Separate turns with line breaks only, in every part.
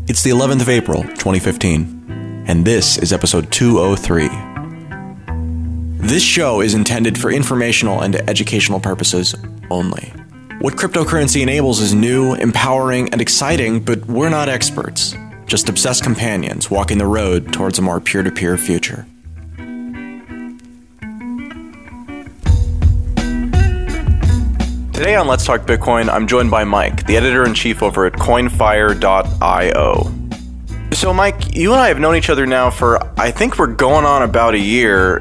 It's the 11th of April, 2015, and this is episode 203. This show is intended for informational and educational purposes only. What cryptocurrency enables is new, empowering, and exciting, but we're not experts. Just obsessed companions walking the road towards a more peer-to-peer future. Today on Let's Talk Bitcoin, I'm joined by Mike, the editor-in-chief over at Coinfire.io. So Mike, you and I have known each other now for, I think we're going on about a year.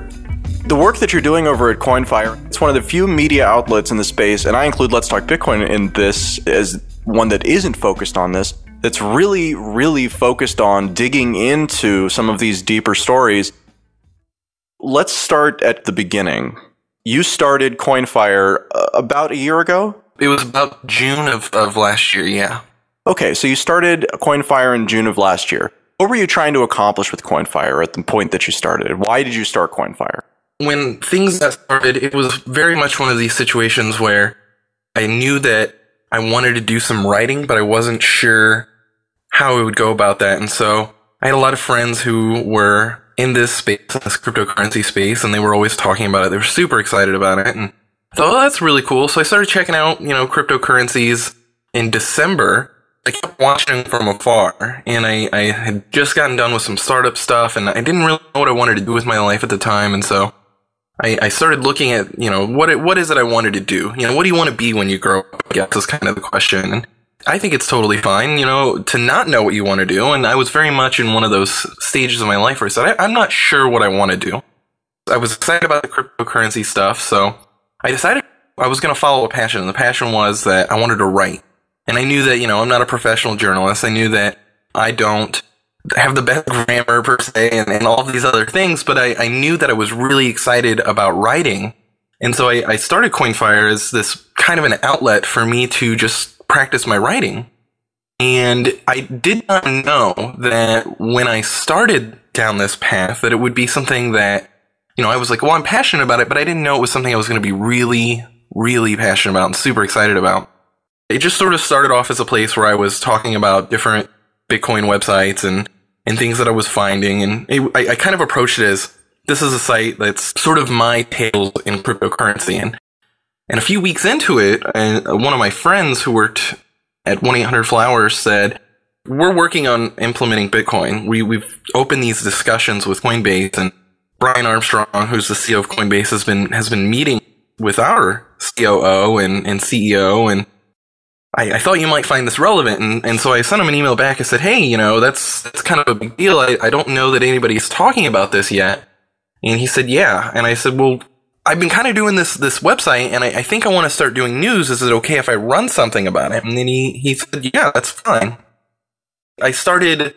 The work that you're doing over at Coinfire, it's one of the few media outlets in the space, and I include Let's Talk Bitcoin in this as one that isn't focused on this, that's really focused on digging into some of these deeper stories. Let's start at the beginning. You started Coinfire about a year ago?
It was about June of last year, yeah.
Okay, so you started Coinfire in June of last year. What were you trying to accomplish with Coinfire at the point that you started? Why did you start Coinfire?
When things got started, it was very much one of these situations where I knew that I wanted to do some writing, but I wasn't sure how I would go about that. And so I had a lot of friends who were in this space, in this cryptocurrency space, and they were always talking about it. They were super excited about it. And I thought, oh, that's really cool. So I started checking out, cryptocurrencies in December. I kept watching them from afar, and I had just gotten done with some startup stuff, and I didn't really know what I wanted to do with my life at the time. And so I started looking at, what is it I wanted to do? What do you want to be when you grow up? I guess is kind of the question. And I think it's totally fine, to not know what you want to do. And I was very much in one of those stages of my life where I said, I'm not sure what I want to do. I was excited about the cryptocurrency stuff, so I decided I was going to follow a passion. And the passion was that I wanted to write. And I knew that, I'm not a professional journalist. I knew that I don't have the best grammar per se and all of these other things, but I knew that I was really excited about writing. And so I started Coinfire as this kind of an outlet for me to just practice my writing. And I did not know that when I started down this path that it would be something that, I was like, well, I'm passionate about it, but I didn't know it was something I was going to be really passionate about and super excited about. It just sort of started off as a place where I was talking about different Bitcoin websites and things that I was finding. And I kind of approached it as, this is a site that's sort of my tales in cryptocurrency. And a few weeks into it, one of my friends who worked at 1-800-Flowers said, we're working on implementing Bitcoin. We've opened these discussions with Coinbase, and Brian Armstrong, who's the CEO of Coinbase, has been meeting with our COO and CEO, and I thought you might find this relevant. And so I sent him an email back. I said, hey, that's kind of a big deal. I don't know that anybody's talking about this yet. And he said, yeah. And I said, well, I've been kind of doing this website, and I think I want to start doing news. Is it okay if I run something about it? And then he said, yeah, that's fine. I started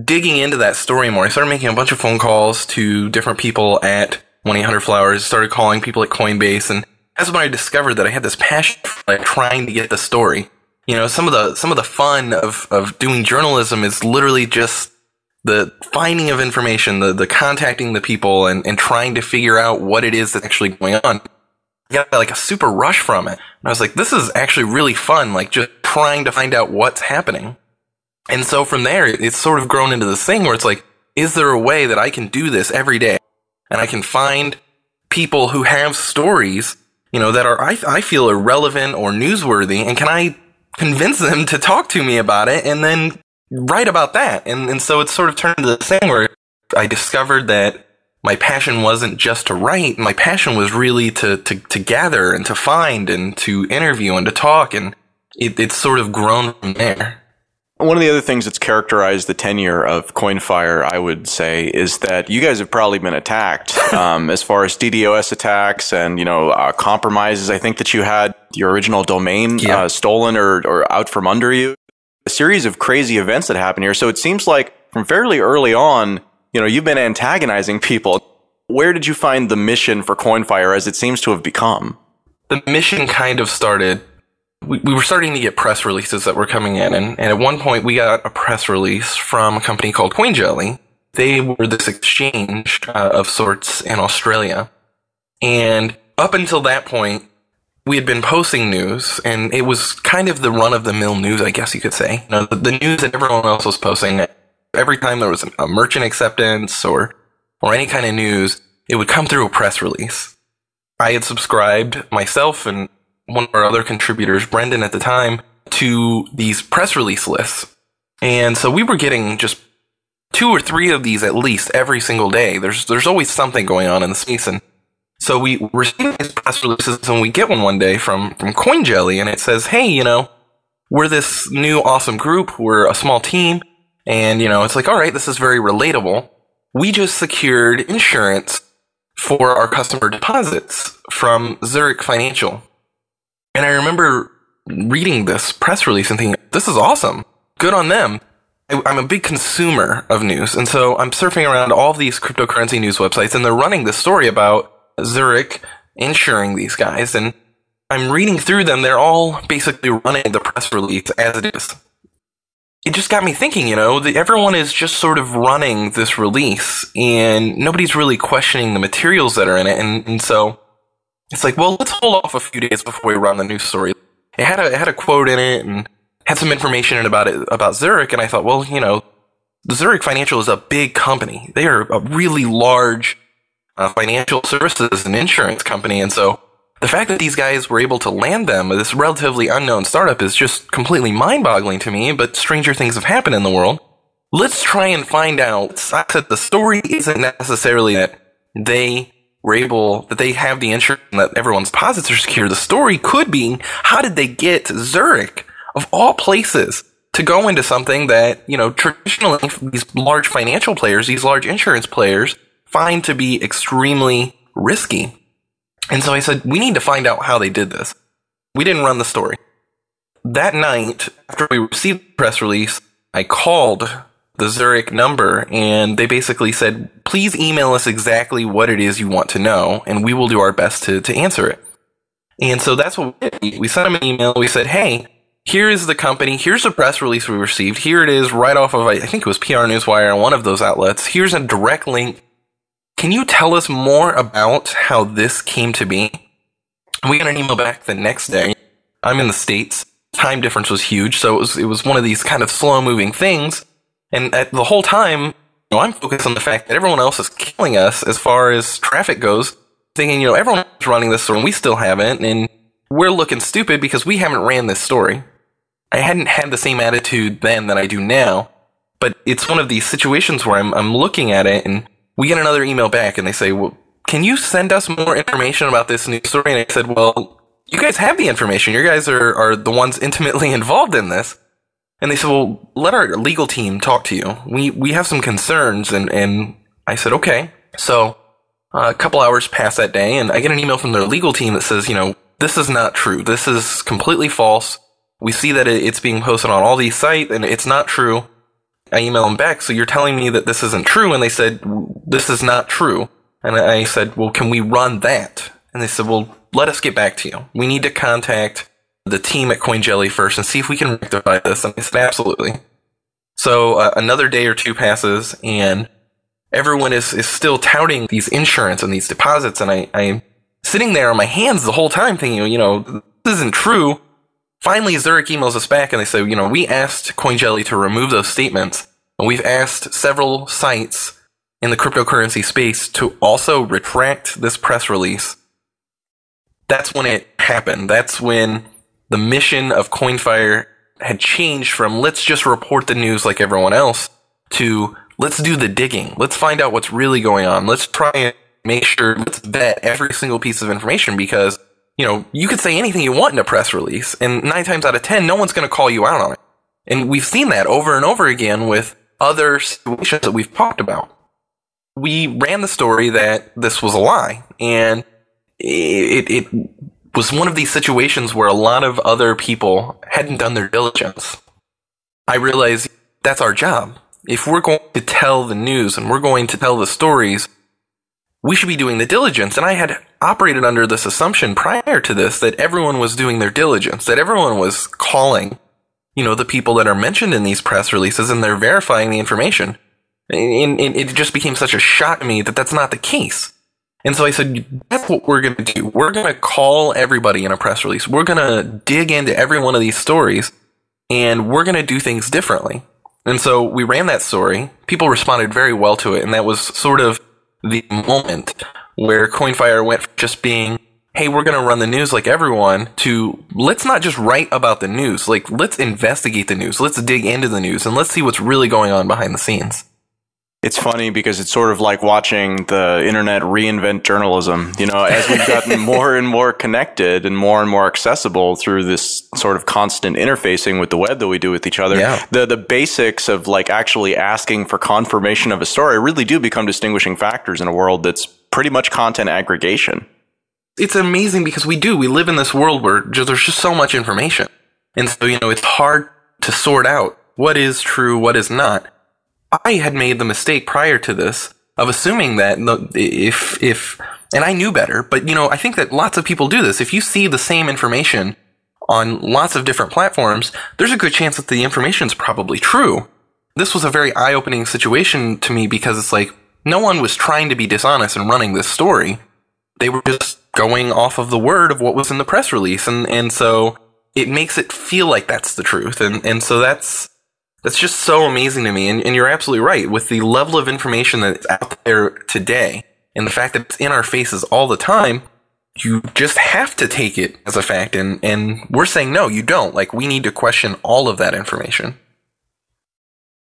digging into that story more. I started making a bunch of phone calls to different people at 1-800-Flowers, started calling people at Coinbase, and that's when I discovered that I had this passion for trying to get the story. Some of the fun of doing journalism is literally just the finding of information, the contacting the people and trying to figure out what it is that's actually going on. I got a super rush from it. And I was like, this is actually really fun, just trying to find out what's happening. And so from there, it's sort of grown into this thing where it's like, is there a way that I can do this every day? And I can find people who have stories, that are, I feel, are relevant or newsworthy, and can I convince them to talk to me about it and then write about that? And so it's sort of turned into this thing where I discovered that my passion wasn't just to write. My passion was really to gather and to find and to interview and to talk. And it's sort of grown from there.
One of the other things that's characterized the tenure of Coinfire, I would say, is that you guys have probably been attacked as far as DDoS attacks and, compromises. I think that you had your original domain stolen or out from under you. A series of crazy events that happened here. So it seems like from fairly early on, you've been antagonizing people. Where did you find the mission for Coinfire as it seems to have become?
The mission kind of started, we were starting to get press releases that were coming in. And at one point we got a press release from a company called CoinJelly. They were this exchange of sorts in Australia. And up until that point, we had been posting news, and it was kind of the run-of-the-mill news, I guess you could say. You know, the news that everyone else was posting. Every time there was a merchant acceptance or any kind of news, it would come through a press release. I had subscribed myself and one of our other contributors, Brendan at the time, to these press release lists. And so we were getting just 2 or 3 of these at least every single day. There's always something going on in the space. And so we receive these press releases, and we get one day from CoinJelly, and it says, hey, you know, we're this new awesome group. We're a small team. And, you know, it's like, all right, this is very relatable. We just secured insurance for our customer deposits from Zurich Financial. And I remember reading this press release and thinking, this is awesome. Good on them. I'm a big consumer of news. And so I'm surfing around all of these cryptocurrency news websites, and they're running this story about Zurich insuring these guys. And I'm reading through them. They're all basically running the press release as it is. It just got me thinking, you know, that everyone is just sort of running this release, and nobody's really questioning the materials that are in it. And so it's like, well, let's hold off a few days before we run the news story. It had a quote in it and had some information about Zurich, and I thought, well, you know, Zurich Financial is a big company. They are a really large financial services and insurance company, and so the fact that these guys were able to land them, this relatively unknown startup, is just completely mind-boggling to me, but stranger things have happened in the world. Let's try and find out. I said the story isn't necessarily that they have the insurance and that everyone's deposits are secure. The story could be, how did they get Zurich, of all places, to go into something that, you know, traditionally these large financial players, these large insurance players, find to be extremely risky. And so I said, we need to find out how they did this. We didn't run the story. That night, after we received the press release, I called the Zurich number, and they basically said, please email us exactly what it is you want to know, and we will do our best to answer it. And so that's what we did. We sent them an email. We said, hey, here is the company. Here's the press release we received. Here it is right off of, I think it was PR Newswire on one of those outlets. Here's a direct link. Can you tell us more about how this came to be? We got an email back the next day. I'm in the States. Time difference was huge, so it was one of these kind of slow-moving things. And the whole time, you know, I'm focused on the fact that everyone else is killing us as far as traffic goes, thinking, you know, everyone's running this story and we still haven't, and we're looking stupid because we haven't ran this story. I hadn't had the same attitude then that I do now, but it's one of these situations where I'm looking at it, and we get another email back, and they say, well, can you send us more information about this news story? And I said, well, you guys have the information. You guys are the ones intimately involved in this. And they said, well, let our legal team talk to you. We have some concerns. And I said, okay. So a couple hours pass that day, and I get an email from their legal team that says, you know, this is not true. This is completely false. We see that it's being posted on all these sites, and it's not true. I email them back, so you're telling me that this isn't true? And they said, this is not true. And I said, well, can we run that? And they said, well, let us get back to you. We need to contact the team at CoinJelly first and see if we can rectify this. And I said, absolutely. So another day or two passes, and everyone is still touting these insurance and these deposits. And I'm sitting there on my hands the whole time thinking, you know, this isn't true. Finally, Zurich emails us back, and they say, you know, we asked CoinJelly to remove those statements, and we've asked several sites in the cryptocurrency space to also retract this press release. That's when it happened. That's when the mission of Coinfire had changed from let's just report the news like everyone else to let's do the digging. Let's find out what's really going on. Let's try and make sure, let's vet every single piece of information, because you know, you could say anything you want in a press release, and 9 times out of 10, no one's going to call you out on it. And we've seen that over and over again with other situations that we've talked about. We ran the story that this was a lie, and it was one of these situations where a lot of other people hadn't done their diligence. I realized that's our job. If we're going to tell the news and we're going to tell the stories, we should be doing the diligence. And I had operated under this assumption prior to this that everyone was doing their diligence, that everyone was calling, you know, the people that are mentioned in these press releases, and they're verifying the information. And it just became such a shock to me that that's not the case. And so I said, that's what we're going to do. We're going to call everybody in a press release. We're going to dig into every one of these stories, and we're going to do things differently. And so we ran that story. People responded very well to it, and that was sort of the moment where Coinfire went from just being, hey, we're going to run the news like everyone, to let's not just write about the news. Like, let's investigate the news. Let's dig into the news, and let's see what's really going on behind the scenes.
It's funny because it's sort of like watching the internet reinvent journalism. You know, as we've gotten more and more connected and more accessible through this sort of constant interfacing with the web that we do with each other, the basics of like actually asking for confirmation of a story really do become distinguishing factors in a world that's pretty much content aggregation.
It's amazing because we live in this world where there's just so much information. And so, you know, it's hard to sort out what is true, what is not. I had made the mistake prior to this of assuming that and I knew better, but, you know, I think that lots of people do this. If you see the same information on lots of different platforms, there's a good chance that the information is probably true. This was a very eye-opening situation to me because it's like, no one was trying to be dishonest in running this story. They were just going off of the word of what was in the press release. And so it makes it feel like that's the truth. And so that's just so amazing to me. And you're absolutely right. With the level of information that's out there today and the fact that it's in our faces all the time, you just have to take it as a fact. And we're saying, no, you don't. Like, we need to question all of that information.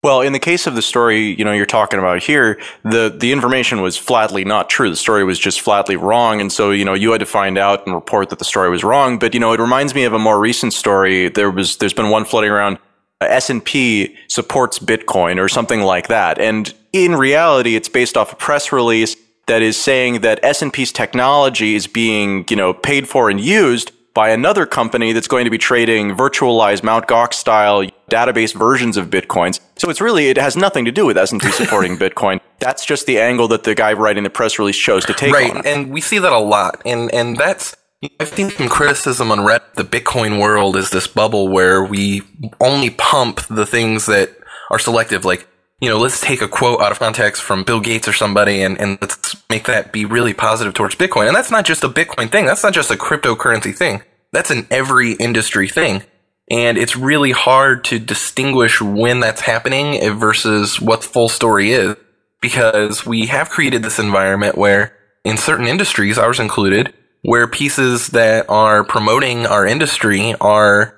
Well, in the case of the story, you know, you're talking about here, the information was flatly not true. The story was just flatly wrong. And so, you know, you had to find out and report that the story was wrong. But, you know, it reminds me of a more recent story. There's been one floating around. S&P supports Bitcoin or something like that. And in reality, it's based off a press release that is saying that S&P's technology is being, you know, paid for and used by another company that's going to be trading virtualized Mt. Gox style database versions of Bitcoins. So it has nothing to do with S&P supporting Bitcoin. That's just the angle that the guy writing the press release chose to take on it.
Right, and we see that a lot. And that's, I've seen some criticism on Reddit. The Bitcoin world is this bubble where we only pump the things that are selective. Like, you know, let's take a quote out of context from Bill Gates or somebody and let's make that be really positive towards Bitcoin. And that's not just a Bitcoin thing. That's not just a cryptocurrency thing. That's an every industry thing. And it's really hard to distinguish when that's happening versus what the full story is, because we have created this environment where in certain industries, ours included, where pieces that are promoting our industry are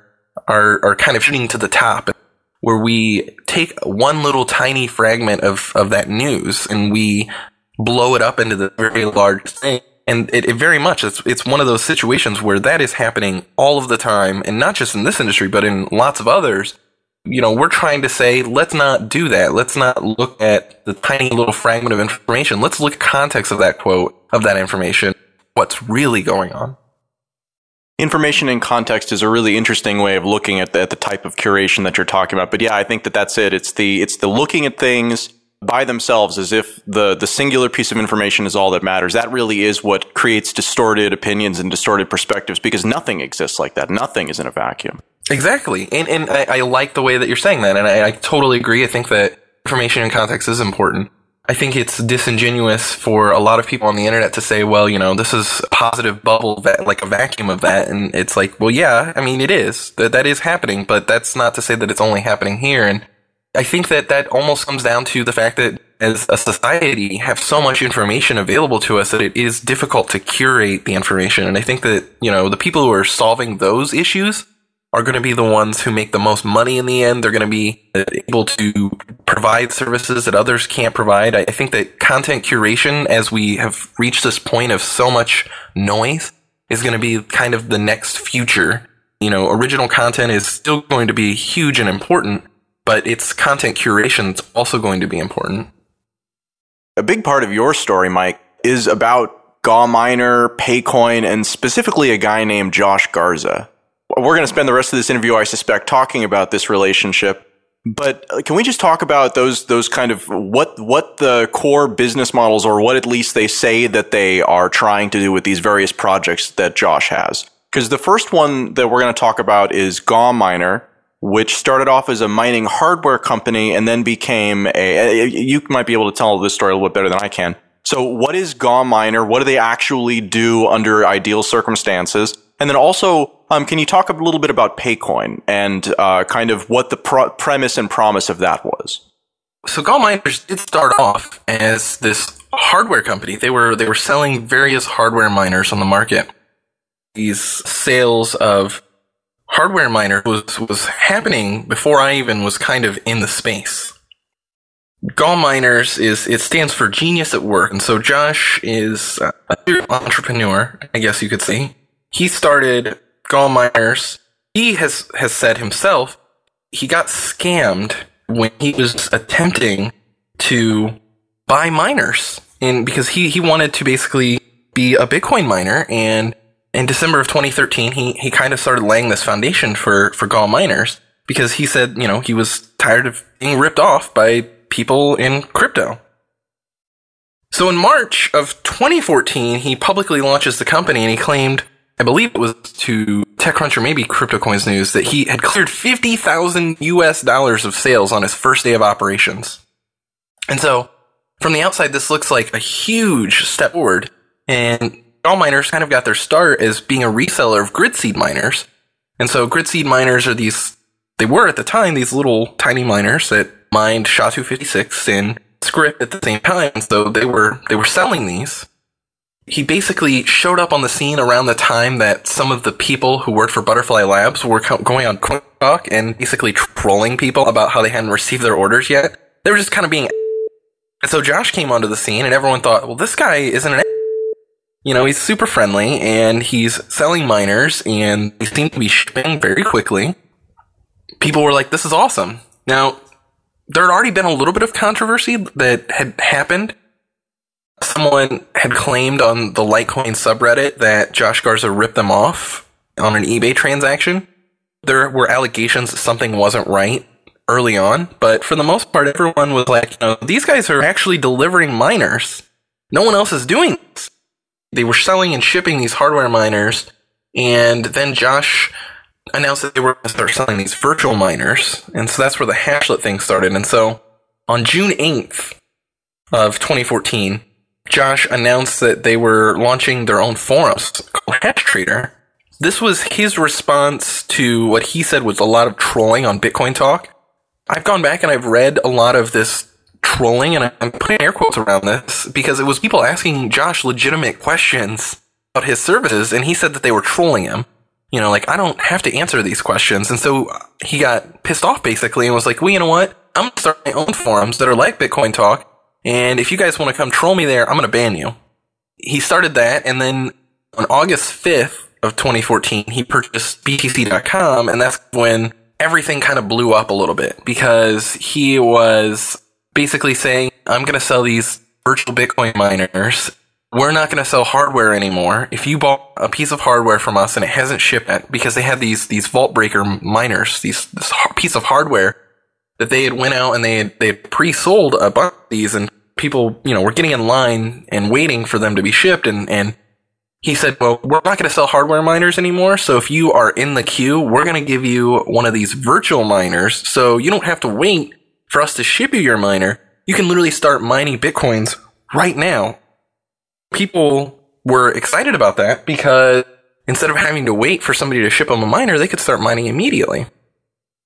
kind of shooting to the top, where we take one little tiny fragment of that news and we blow it up into the very large thing. And it very much, it's one of those situations where that is happening all of the time, and not just in this industry, but in lots of others. You know, we're trying to say, let's not do that. Let's not look at the tiny little fragment of information. Let's look at context of that quote, of that information. What's really going on.
Information in context is a really interesting way of looking at the type of curation that you're talking about. But yeah, I think that's it. It's the looking at things by themselves as if the singular piece of information is all that matters. That really is what creates distorted opinions and distorted perspectives, because nothing exists like that. Nothing is in a vacuum.
Exactly. And I like the way that you're saying that. And I totally agree. I think that information in context is important. I think it's disingenuous for a lot of people on the internet to say, well, you know, this is a positive bubble, like a vacuum of that. And it's like, well, yeah, I mean, it is. That is happening, but that's not to say that it's only happening here. And I think that almost comes down to the fact that as a society have so much information available to us that it is difficult to curate the information. And I think that, you know, the people who are solving those issues are going to be the ones who make the most money in the end. They're going to be able to provide services that others can't provide. I think that content curation, as we have reached this point of so much noise, is going to be kind of the next future. You know, original content is still going to be huge and important, but its content curation is also going to be important.
A big part of your story, Mike, is about GAW Miner, PayCoin, and specifically a guy named Josh Garza. We're going to spend the rest of this interview, I suspect, talking about this relationship. But can we just talk about those kind of what the core business models, or what at least they say that they are trying to do with these various projects that Josh has? Because the first one that we're going to talk about is GAW Miner, which started off as a mining hardware company and then became you might be able to tell this story a little bit better than I can. So what is GAW Miner? What do they actually do under ideal circumstances? And then also, can you talk a little bit about PayCoin and kind of what the premise and promise of that was?
So GAW Miners did start off as this hardware company. They were selling various hardware miners on the market. These sales of hardware miners was happening before I even was kind of in the space. GAW Miners it stands for Genius at Work, and so Josh is an entrepreneur, I guess you could say. He started GAW Miners. He has said himself he got scammed when he was attempting to buy miners, and because he wanted to basically be a Bitcoin miner, and in December of 2013 he kind of started laying this foundation for GAW Miners because he said, you know, he was tired of being ripped off by people in crypto. So in March of 2014, he publicly launches the company, and he claimed, I believe it was to TechCrunch or maybe CryptoCoins News, that he had cleared $50,000 of sales on his first day of operations. And so from the outside, this looks like a huge step forward. And GAW Miners kind of got their start as being a reseller of grid seed miners. And so grid seed miners are they were at the time these little tiny miners that mined SHA-256 and script at the same time. So they were selling these. He basically showed up on the scene around the time that some of the people who worked for Butterfly Labs were going on Coinfire and basically trolling people about how they hadn't received their orders yet. They were just kind of being. And so Josh came onto the scene, and everyone thought, well, this guy isn't an. You know, he's super friendly, and he's selling miners, and they seem to be shipping very quickly. People were like, this is awesome. Now, there had already been a little bit of controversy that had happened. Someone had claimed on the Litecoin subreddit that Josh Garza ripped them off on an eBay transaction. There were allegations that something wasn't right early on, but for the most part, everyone was like, you know, these guys are actually delivering miners. No one else is doing this. They were selling and shipping these hardware miners, and then Josh announced that they were going to start selling these virtual miners, and so that's where the hashlet thing started. And so on June 8th of 2014, Josh announced that they were launching their own forums called HashTrader. This was his response to what he said was a lot of trolling on Bitcoin Talk. I've gone back and I've read a lot of this trolling, and I'm putting air quotes around this because it was people asking Josh legitimate questions about his services, and he said that they were trolling him. You know, like, I don't have to answer these questions. And so he got pissed off basically and was like, well, you know what? I'm going to start my own forums that are like Bitcoin Talk. And if you guys want to come troll me there, I'm going to ban you. He started that. And then on August 5th of 2014, he purchased BTC.com. And that's when everything kind of blew up a little bit because he was basically saying, I'm going to sell these virtual Bitcoin miners. We're not going to sell hardware anymore. If you bought a piece of hardware from us and it hasn't shipped yet, because they had these vault breaker miners, this piece of hardware that they had went out and they had pre-sold a bunch of these, and people, you know, were getting in line and waiting for them to be shipped. And he said, well, we're not going to sell hardware miners anymore. So if you are in the queue, we're going to give you one of these virtual miners. So you don't have to wait for us to ship you your miner. You can literally start mining Bitcoins right now. People were excited about that because instead of having to wait for somebody to ship them a miner, they could start mining immediately.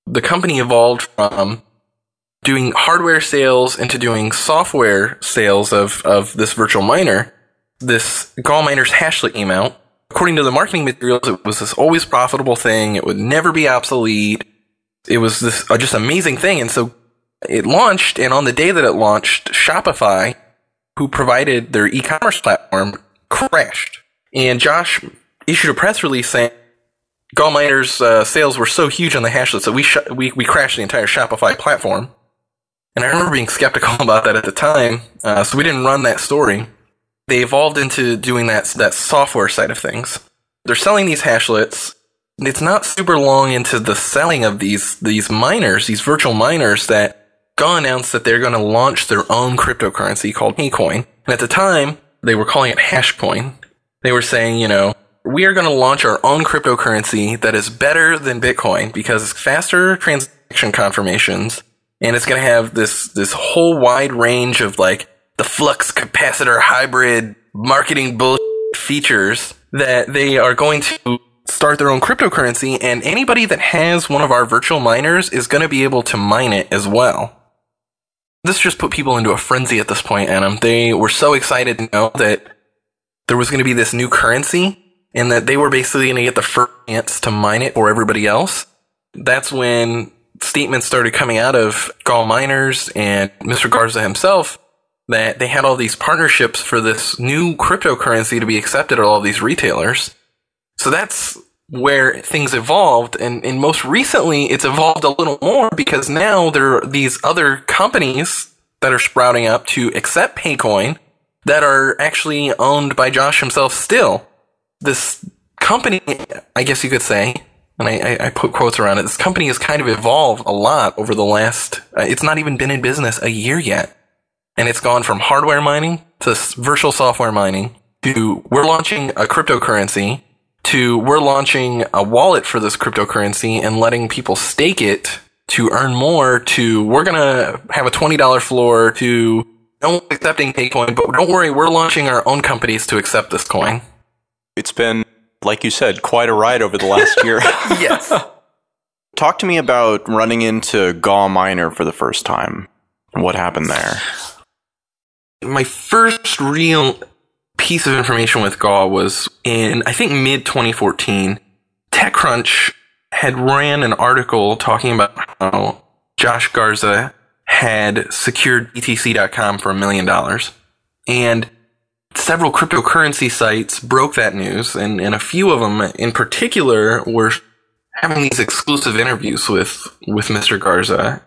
The company evolved from doing hardware sales into doing software sales of this virtual miner. This GAW Miners hashlet came out. According to the marketing materials, it was this always profitable thing. It would never be obsolete. It was this just amazing thing. And so it launched, and on the day that it launched, Shopify, who provided their e-commerce platform, crashed. And Josh issued a press release saying GAW Miners' sales were so huge on the hashlet that we crashed the entire Shopify platform. And I remember being skeptical about that at the time, so we didn't run that story. They evolved into doing that software side of things. They're selling these hashlets. It's not super long into the selling of these miners, these virtual miners, that GAW announced that they're going to launch their own cryptocurrency called PayCoin. And at the time, they were calling it Hashcoin. They were saying, you know, we are going to launch our own cryptocurrency that is better than Bitcoin because it's faster transaction confirmations, and it's going to have this whole wide range of like the flux capacitor hybrid marketing bullshit features that they are going to start their own cryptocurrency, and anybody that has one of our virtual miners is going to be able to mine it as well. This just put people into a frenzy at this point, Adam. They were so excited to know that there was going to be this new currency and that they were basically going to get the first chance to mine it for everybody else. That's when statements started coming out of GAW Miners and Mr. Garza himself that they had all these partnerships for this new cryptocurrency to be accepted at all these retailers. So that's where things evolved, and most recently it's evolved a little more because now there are these other companies that are sprouting up to accept PayCoin that are actually owned by Josh himself still. This company, I guess you could say, and I put quotes around it, this company has kind of evolved a lot over the last, it's not even been in business a year yet. And it's gone from hardware mining to virtual software mining to we're launching a cryptocurrency to we're launching a wallet for this cryptocurrency and letting people stake it to earn more to we're going to have a $20 floor to no one's accepting PayCoin, but don't worry, we're launching our own companies to accept this coin.
It's been, like you said, quite a ride over the last year.
Yes.
Talk to me about running into GAW Miner for the first time. What happened there?
My first real piece of information with GAW was in, I think, mid-2014. TechCrunch had ran an article talking about how Josh Garza had secured BTC.com for $1 million. And several cryptocurrency sites broke that news, and a few of them in particular were having these exclusive interviews with Mr. Garza.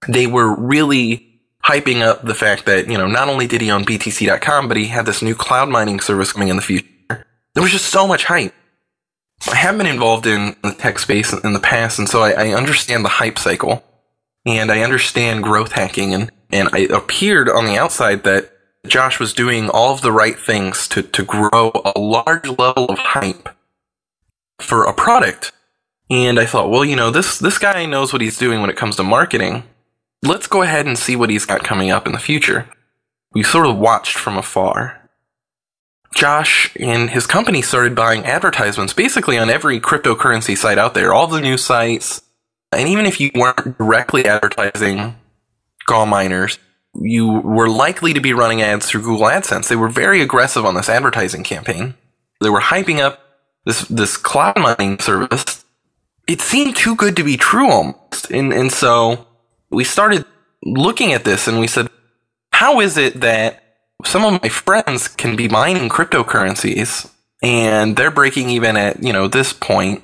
They were really hyping up the fact that, you know, not only did he own BTC.com, but he had this new cloud mining service coming in the future. There was just so much hype. I have been involved in the tech space in the past, and so I understand the hype cycle, and I understand growth hacking, and it appeared on the outside that Josh was doing all of the right things to grow a large level of hype for a product. And I thought, well, you know, this guy knows what he's doing when it comes to marketing. Let's go ahead and see what he's got coming up in the future. We sort of watched from afar. Josh and his company started buying advertisements basically on every cryptocurrency site out there, all the news sites. And even if you weren't directly advertising GAW miners, you were likely to be running ads through Google AdSense. They were very aggressive on this advertising campaign. They were hyping up this cloud mining service. It seemed too good to be true almost. And so we started looking at this and we said, how is it that some of my friends can be mining cryptocurrencies and they're breaking even at, you know, this point?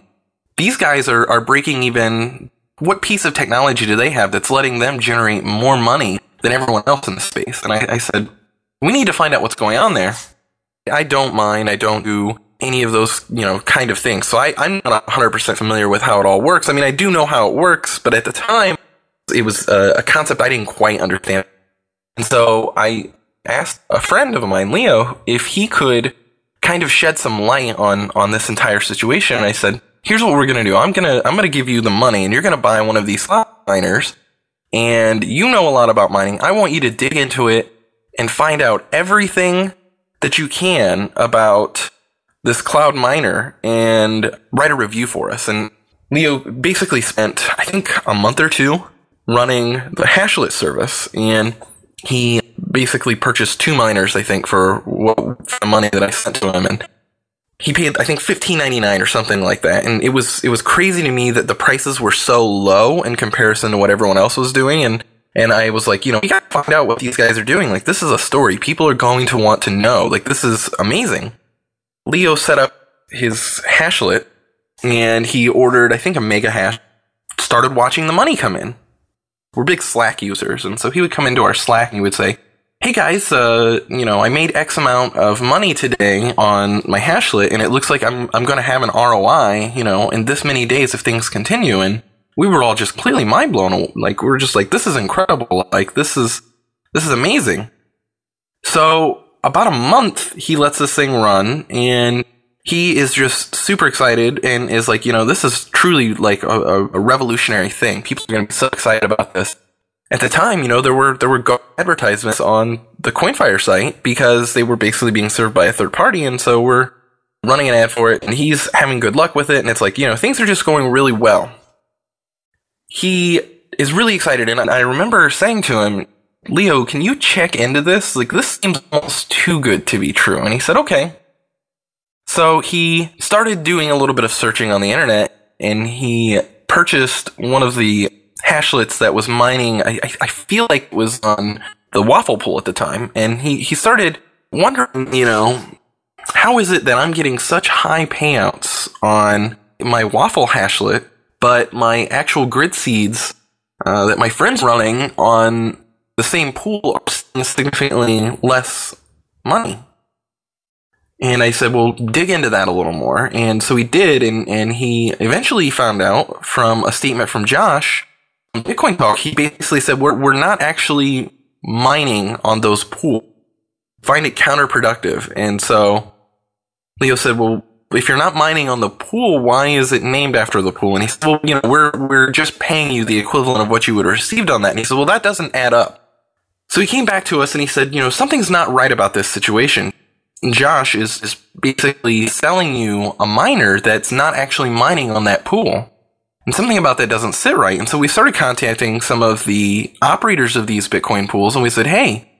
These guys are breaking even. What piece of technology do they have that's letting them generate more money than everyone else in the space? And I said, we need to find out what's going on there. I don't mine. I don't do any of those, you know, kind of things. So I'm not 100% familiar with how it all works. I mean, I do know how it works, but at the time, it was a concept I didn't quite understand. And so I asked a friend of mine, Leo, if he could kind of shed some light on this entire situation. And I said, here's what we're going to do. I'm going to give you the money and you're going to buy one of these miners. And you know a lot about mining. I want you to dig into it and find out everything that you can about this cloud miner and write a review for us. And Leo basically spent, I think, a month or two running the Hashlet service, and he basically purchased 2 miners, I think, for the money that I sent to him, and he paid, I think, $15.99 or something like that. And it was crazy to me that the prices were so low in comparison to what everyone else was doing. And I was like, you know, you gotta find out what these guys are doing. Like, this is a story. People are going to want to know. Like, this is amazing. Leo set up his Hashlet, and he ordered, I think, a mega hash, started watching the money come in. We're big Slack users, and so he would come into our Slack and he would say, hey guys, you know, I made X amount of money today on my Hashlet, and it looks like I'm going to have an ROI, you know, in this many days if things continue. And we were all just completely mind blown. Like, we were just like, this is incredible. Like, this is amazing. So about a month, he lets this thing run, and he is just super excited and is like, you know, this is truly like a revolutionary thing. People are going to be so excited about this. at the time, there were advertisements on the Coinfire site because they were basically being served by a third party, and so we're running an ad for it, and he's having good luck with it, and it's like, things are just going really well. He is really excited, and I remember saying to him, Leo, can you check into this? Like, this seems almost too good to be true. And he said, okay. So he started doing a little bit of searching on the internet, and he purchased one of the hashlets that was mining. I feel like it was on the waffle pool at the time, and he started wondering, how is it that I'm getting such high payouts on my waffle hashlet, but my actual grid seeds that my friend's running on the same pool are significantly less money? And I said, well, dig into that a little more. And so he did, and he eventually found out from a statement from Josh on Bitcoin Talk. He basically said, we're not actually mining on those pools. Find it counterproductive. And so Leo said, well, if you're not mining on the pool, why is it named after the pool? And he said, well, we're just paying you the equivalent of what you would have received on that. And he said, well, that doesn't add up. So he came back to us and he said, something's not right about this situation. Josh is basically selling you a miner that's not actually mining on that pool. And something about that doesn't sit right. And so we started contacting some of the operators of these Bitcoin pools, and we said, hey,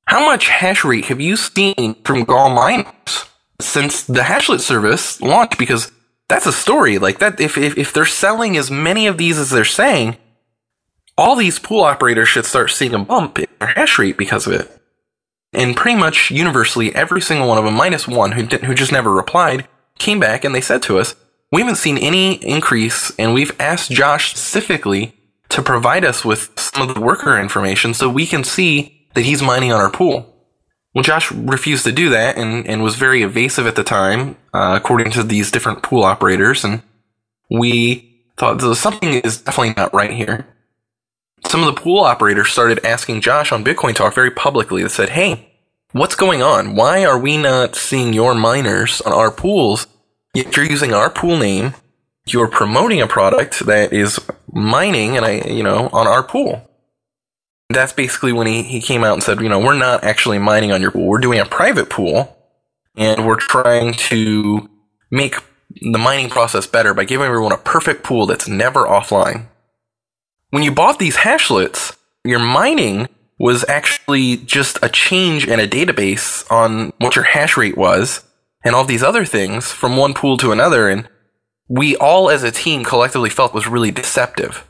how much hash rate have you seen from GAW miners since the hashlet service launched? Because that's a story. Like that, if they're selling as many of these as they're saying, all these pool operators should start seeing a bump in their hash rate because of it. And pretty much universally, every single one of them, minus one who just never replied, came back and they said to us, we haven't seen any increase, and we've asked Josh specifically to provide us with some of the worker information so we can see that he's mining on our pool. Well, Josh refused to do that and was very evasive at the time, according to these different pool operators, and we thought something is definitely not right here. Some of the pool operators started asking Josh on Bitcoin Talk very publicly. They said, hey, what's going on? Why are we not seeing your miners on our pools? Yet you're using our pool name. You're promoting a product that is mining and on our pool. That's basically when he came out and said, we're not actually mining on your pool. We're doing a private pool, and we're trying to make the mining process better by giving everyone a perfect pool that's never offline. When you bought these hashlets, your mining was actually just a change in a database on what your hash rate was and all these other things from one pool to another, and we all as a team collectively felt was really deceptive.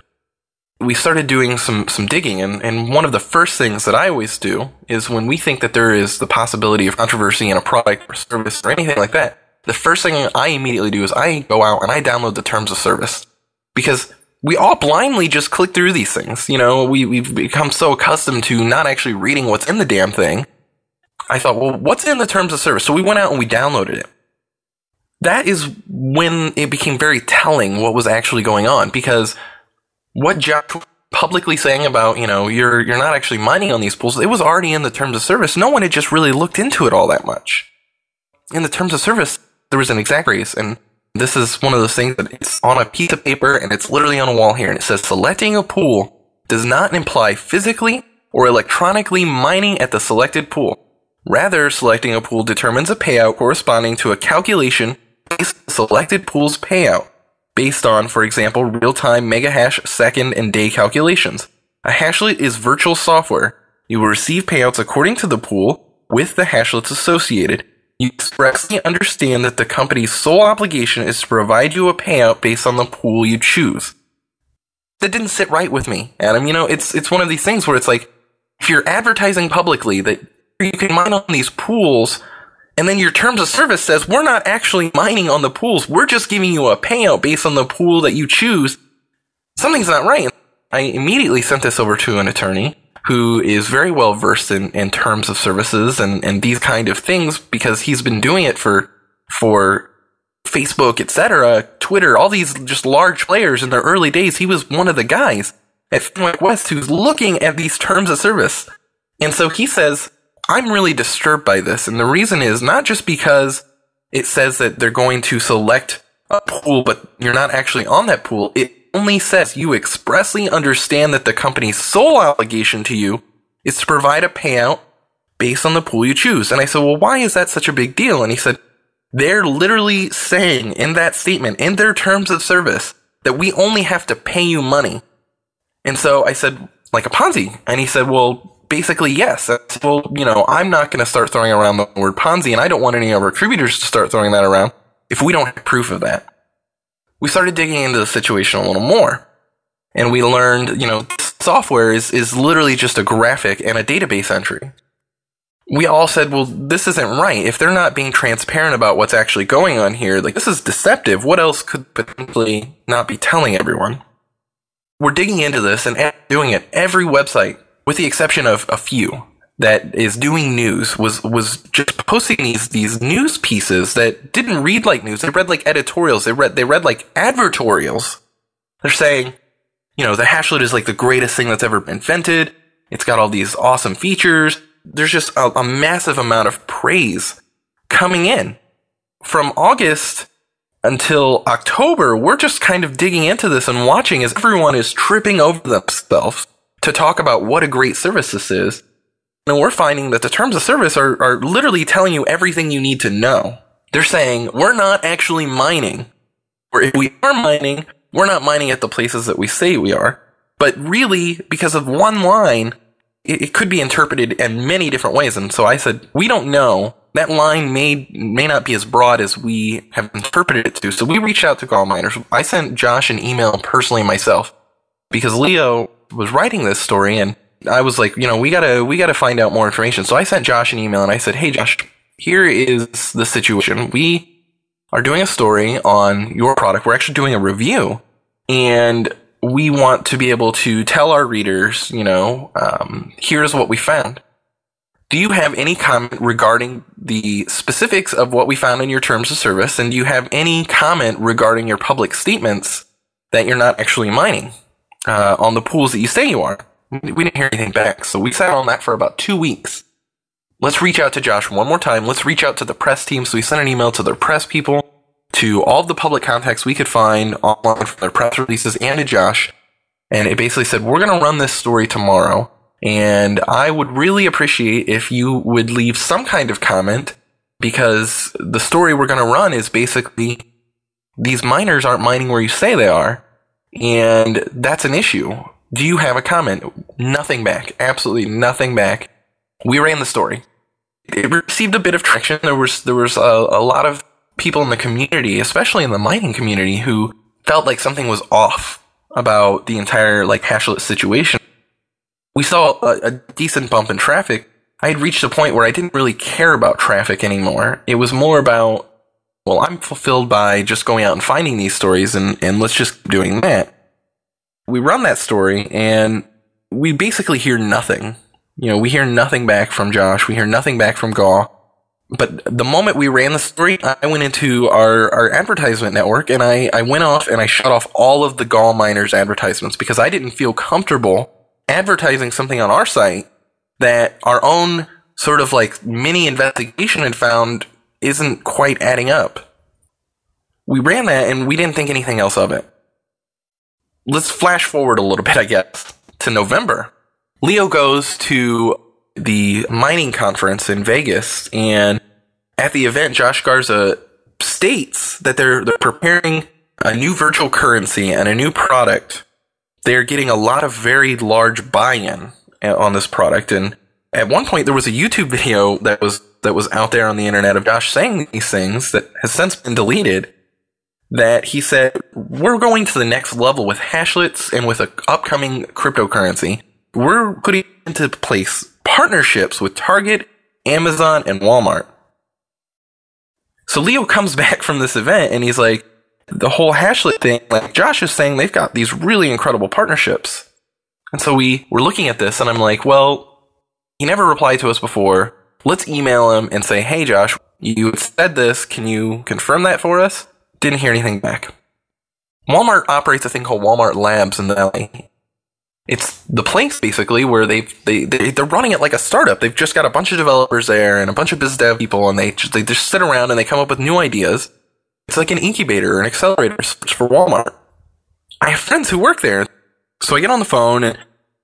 We started doing some digging, and one of the first things that I always do is when we think that there is the possibility of controversy in a product or service or anything like that, the first thing I immediately do is I go out and I download the terms of service. Because we all blindly just click through these things. We've become so accustomed to not actually reading what's in the damn thing. I thought, well, what's in the terms of service? So we went out and we downloaded it. That is when it became very telling what was actually going on, because what Josh was publicly saying about, you're not actually mining on these pools, it was already in the terms of service. No one had just really looked into it all that much. In the terms of service, there was an exact phrase, and this is one of those things that it's on a piece of paper and it's literally on a wall here, and it says, selecting a pool does not imply physically or electronically mining at the selected pool. Rather, selecting a pool determines a payout corresponding to a calculation based on the selected pool's payout, based on, for example, real-time megahash second and day calculations. A hashlet is virtual software. You will receive payouts according to the pool with the hashlets associated. You expressly understand that the company's sole obligation is to provide you a payout based on the pool you choose. That didn't sit right with me, Adam. It's one of these things where it's like, if you're advertising publicly that you can mine on these pools, and then your terms of service says, we're not actually mining on the pools, we're just giving you a payout based on the pool that you choose, something's not right. I immediately sent this over to an attorney who is very well versed in terms of services and these kind of things, because he's been doing it for Facebook, etc., Twitter, all these just large players in their early days. He was one of the guys at Fenwick West who's looking at these terms of service. And so he says, I'm really disturbed by this, and the reason is not just because it says that they're going to select a pool, but you're not actually on that pool. only says you expressly understand that the company's sole obligation to you is to provide a payout based on the pool you choose. And I said, well, why is that such a big deal? And he said, they're literally saying in that statement, in their terms of service, that we only have to pay you money. And so I said, like a Ponzi. And he said, well, basically, yes. I said, well, I'm not going to start throwing around the word Ponzi, and I don't want any of our contributors to start throwing that around if we don't have proof of that. We started digging into the situation a little more. And we learned, software is literally just a graphic and a database entry. We all said, well, this isn't right. If they're not being transparent about what's actually going on here, like, this is deceptive. What else could potentially not be telling everyone? We're digging into this and doing it. Every website, with the exception of a few, that is doing news was just posting these news pieces that didn't read like news. They read like editorials. They read like advertorials. They're saying, the hashlet is like the greatest thing that's ever been invented. It's got all these awesome features. There's just a massive amount of praise coming in. From August until October, we're just kind of digging into this and watching as everyone is tripping over themselves to talk about what a great service this is. And we're finding that the terms of service are literally telling you everything you need to know. They're saying, we're not actually mining. Or if we are mining, we're not mining at the places that we say we are. But really, because of one line, it could be interpreted in many different ways. And so I said, we don't know. That line may not be as broad as we have interpreted it to. So we reached out to GAW Miners. I sent Josh an email personally myself because Leo was writing this story, and I was like, we gotta find out more information. So I sent Josh an email and I said, hey Josh, here is the situation. We are doing a story on your product. We're actually doing a review, and we want to be able to tell our readers, here's what we found. Do you have any comment regarding the specifics of what we found in your terms of service? And do you have any comment regarding your public statements that you're not actually mining on the pools that you say you are? We didn't hear anything back. So we sat on that for about 2 weeks. Let's reach out to Josh one more time. Let's reach out to the press team. So we sent an email to their press people, to all of the public contacts we could find online from their press releases, and to Josh. And it basically said, we're going to run this story tomorrow, and I would really appreciate if you would leave some kind of comment, because the story we're going to run is basically these miners aren't mining where you say they are, and that's an issue. Do you have a comment? Nothing back. Absolutely nothing back. We ran the story. It received a bit of traction. There was a lot of people in the community, especially in the mining community, who felt like something was off about the entire hashlet situation. We saw a decent bump in traffic. I had reached a point where I didn't really care about traffic anymore. It was more about, well, I'm fulfilled by just going out and finding these stories, and let's just keep doing that. We run that story, and we basically hear nothing. We hear nothing back from Josh. We hear nothing back from GAW. But the moment we ran the story, I went into our advertisement network, and I went off and I shut off all of the GAW Miners advertisements, because I didn't feel comfortable advertising something on our site that our own sort of mini investigation had found isn't quite adding up. We ran that, and we didn't think anything else of it. Let's flash forward a little bit, I guess, to November. Leo goes to the mining conference in Vegas, and at the event, Josh Garza states that they're preparing a new virtual currency and a new product. They're getting a lot of very large buy-in on this product, and at one point there was a YouTube video that was out there on the internet of Josh saying these things that has since been deleted, that he said, we're going to the next level with hashlets and with an upcoming cryptocurrency. We're putting into place partnerships with Target, Amazon, and Walmart. So Leo comes back from this event, and he's like, the whole hashlet thing, Josh is saying they've got these really incredible partnerships. And so we're looking at this, and I'm like, well, he never replied to us before. Let's email him and say, hey, Josh, you said this. Can you confirm that for us? Didn't hear anything back. Walmart operates a thing called Walmart Labs in the LA. It's the place, basically, where they're running it like a startup. They've just got a bunch of developers there and a bunch of biz dev people, and they just sit around and they come up with new ideas. It's like an incubator or an accelerator for Walmart. I have friends who work there. So I get on the phone and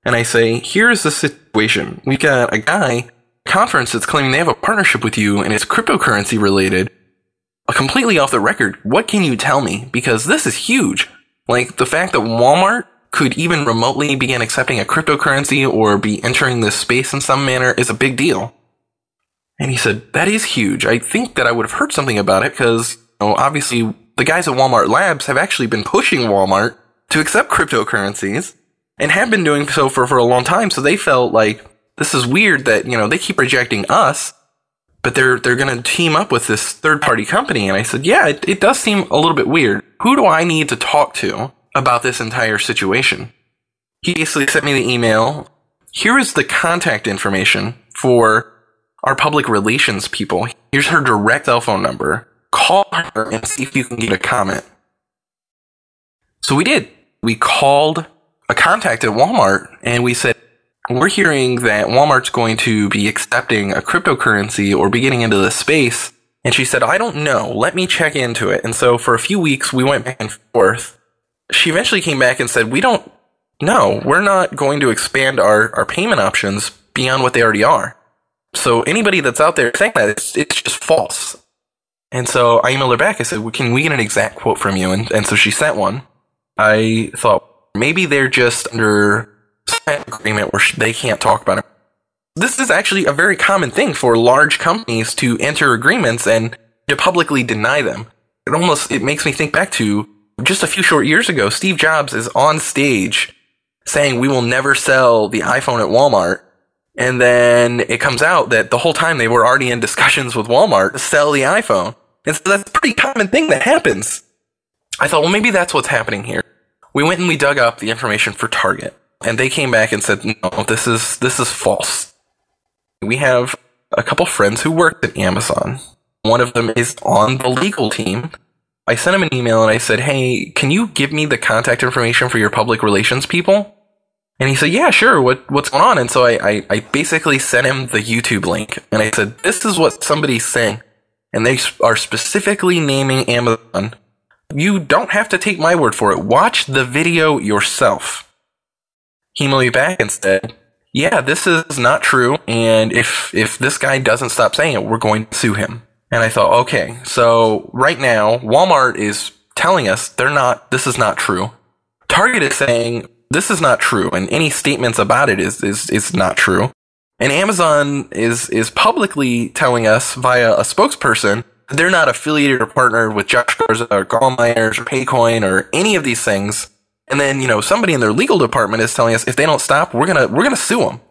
I say, here's the situation. We got a guy conference that's claiming they have a partnership with you and it's cryptocurrency related, completely off the record. What can you tell me? Because this is huge. Like, the fact that Walmart could even remotely begin accepting a cryptocurrency or be entering this space in some manner is a big deal. And he said, that is huge. I think that I would have heard something about it because, obviously the guys at Walmart Labs have actually been pushing Walmart to accept cryptocurrencies and have been doing so for a long time. So they felt like, this is weird that, they keep rejecting us, but they're going to team up with this third-party company. And I said, yeah, it does seem a little bit weird. Who do I need to talk to about this entire situation? He basically sent me the email. Here is the contact information for our public relations people. Here's her direct cell phone number. Call her and see if you can get a comment. So we did. We called a contact at Walmart and we said, we're hearing that Walmart's going to be accepting a cryptocurrency or be getting into this space. And she said, I don't know. Let me check into it. And so for a few weeks, we went back and forth. She eventually came back and said, we don't know. We're not going to expand our payment options beyond what they already are. So anybody that's out there saying that, it's just false. And so I emailed her back. I said, well, can we get an exact quote from you? And so she sent one. I thought maybe they're just under some agreement where they can't talk about it. This is actually a very common thing for large companies to enter agreements and to publicly deny them. It makes me think back to just a few short years ago. Steve Jobs is on stage saying we will never sell the iPhone at Walmart. And then it comes out that the whole time they were already in discussions with Walmart to sell the iPhone. And so that's a pretty common thing that happens. I thought, well, maybe that's what's happening here. We went and we dug up the information for Target. And they came back and said, no, this is false. We have a couple friends who worked at Amazon. One of them is on the legal team. I sent him an email and I said, hey, can you give me the contact information for your public relations people? And he said, yeah, sure. What's going on? And so I basically sent him the YouTube link. And I said, this is what somebody's saying. And they are specifically naming Amazon. You don't have to take my word for it. Watch the video yourself. He emailed me back and said, yeah, this is not true. And if this guy doesn't stop saying it, we're going to sue him. And I thought, okay, so right now, Walmart is telling us this is not true. Target is saying this is not true. And any statements about it is not true. And Amazon is publicly telling us via a spokesperson that they're not affiliated or partnered with Josh Garza or GAW Miners or PayCoin or any of these things. And then, somebody in their legal department is telling us if they don't stop, we're gonna sue them.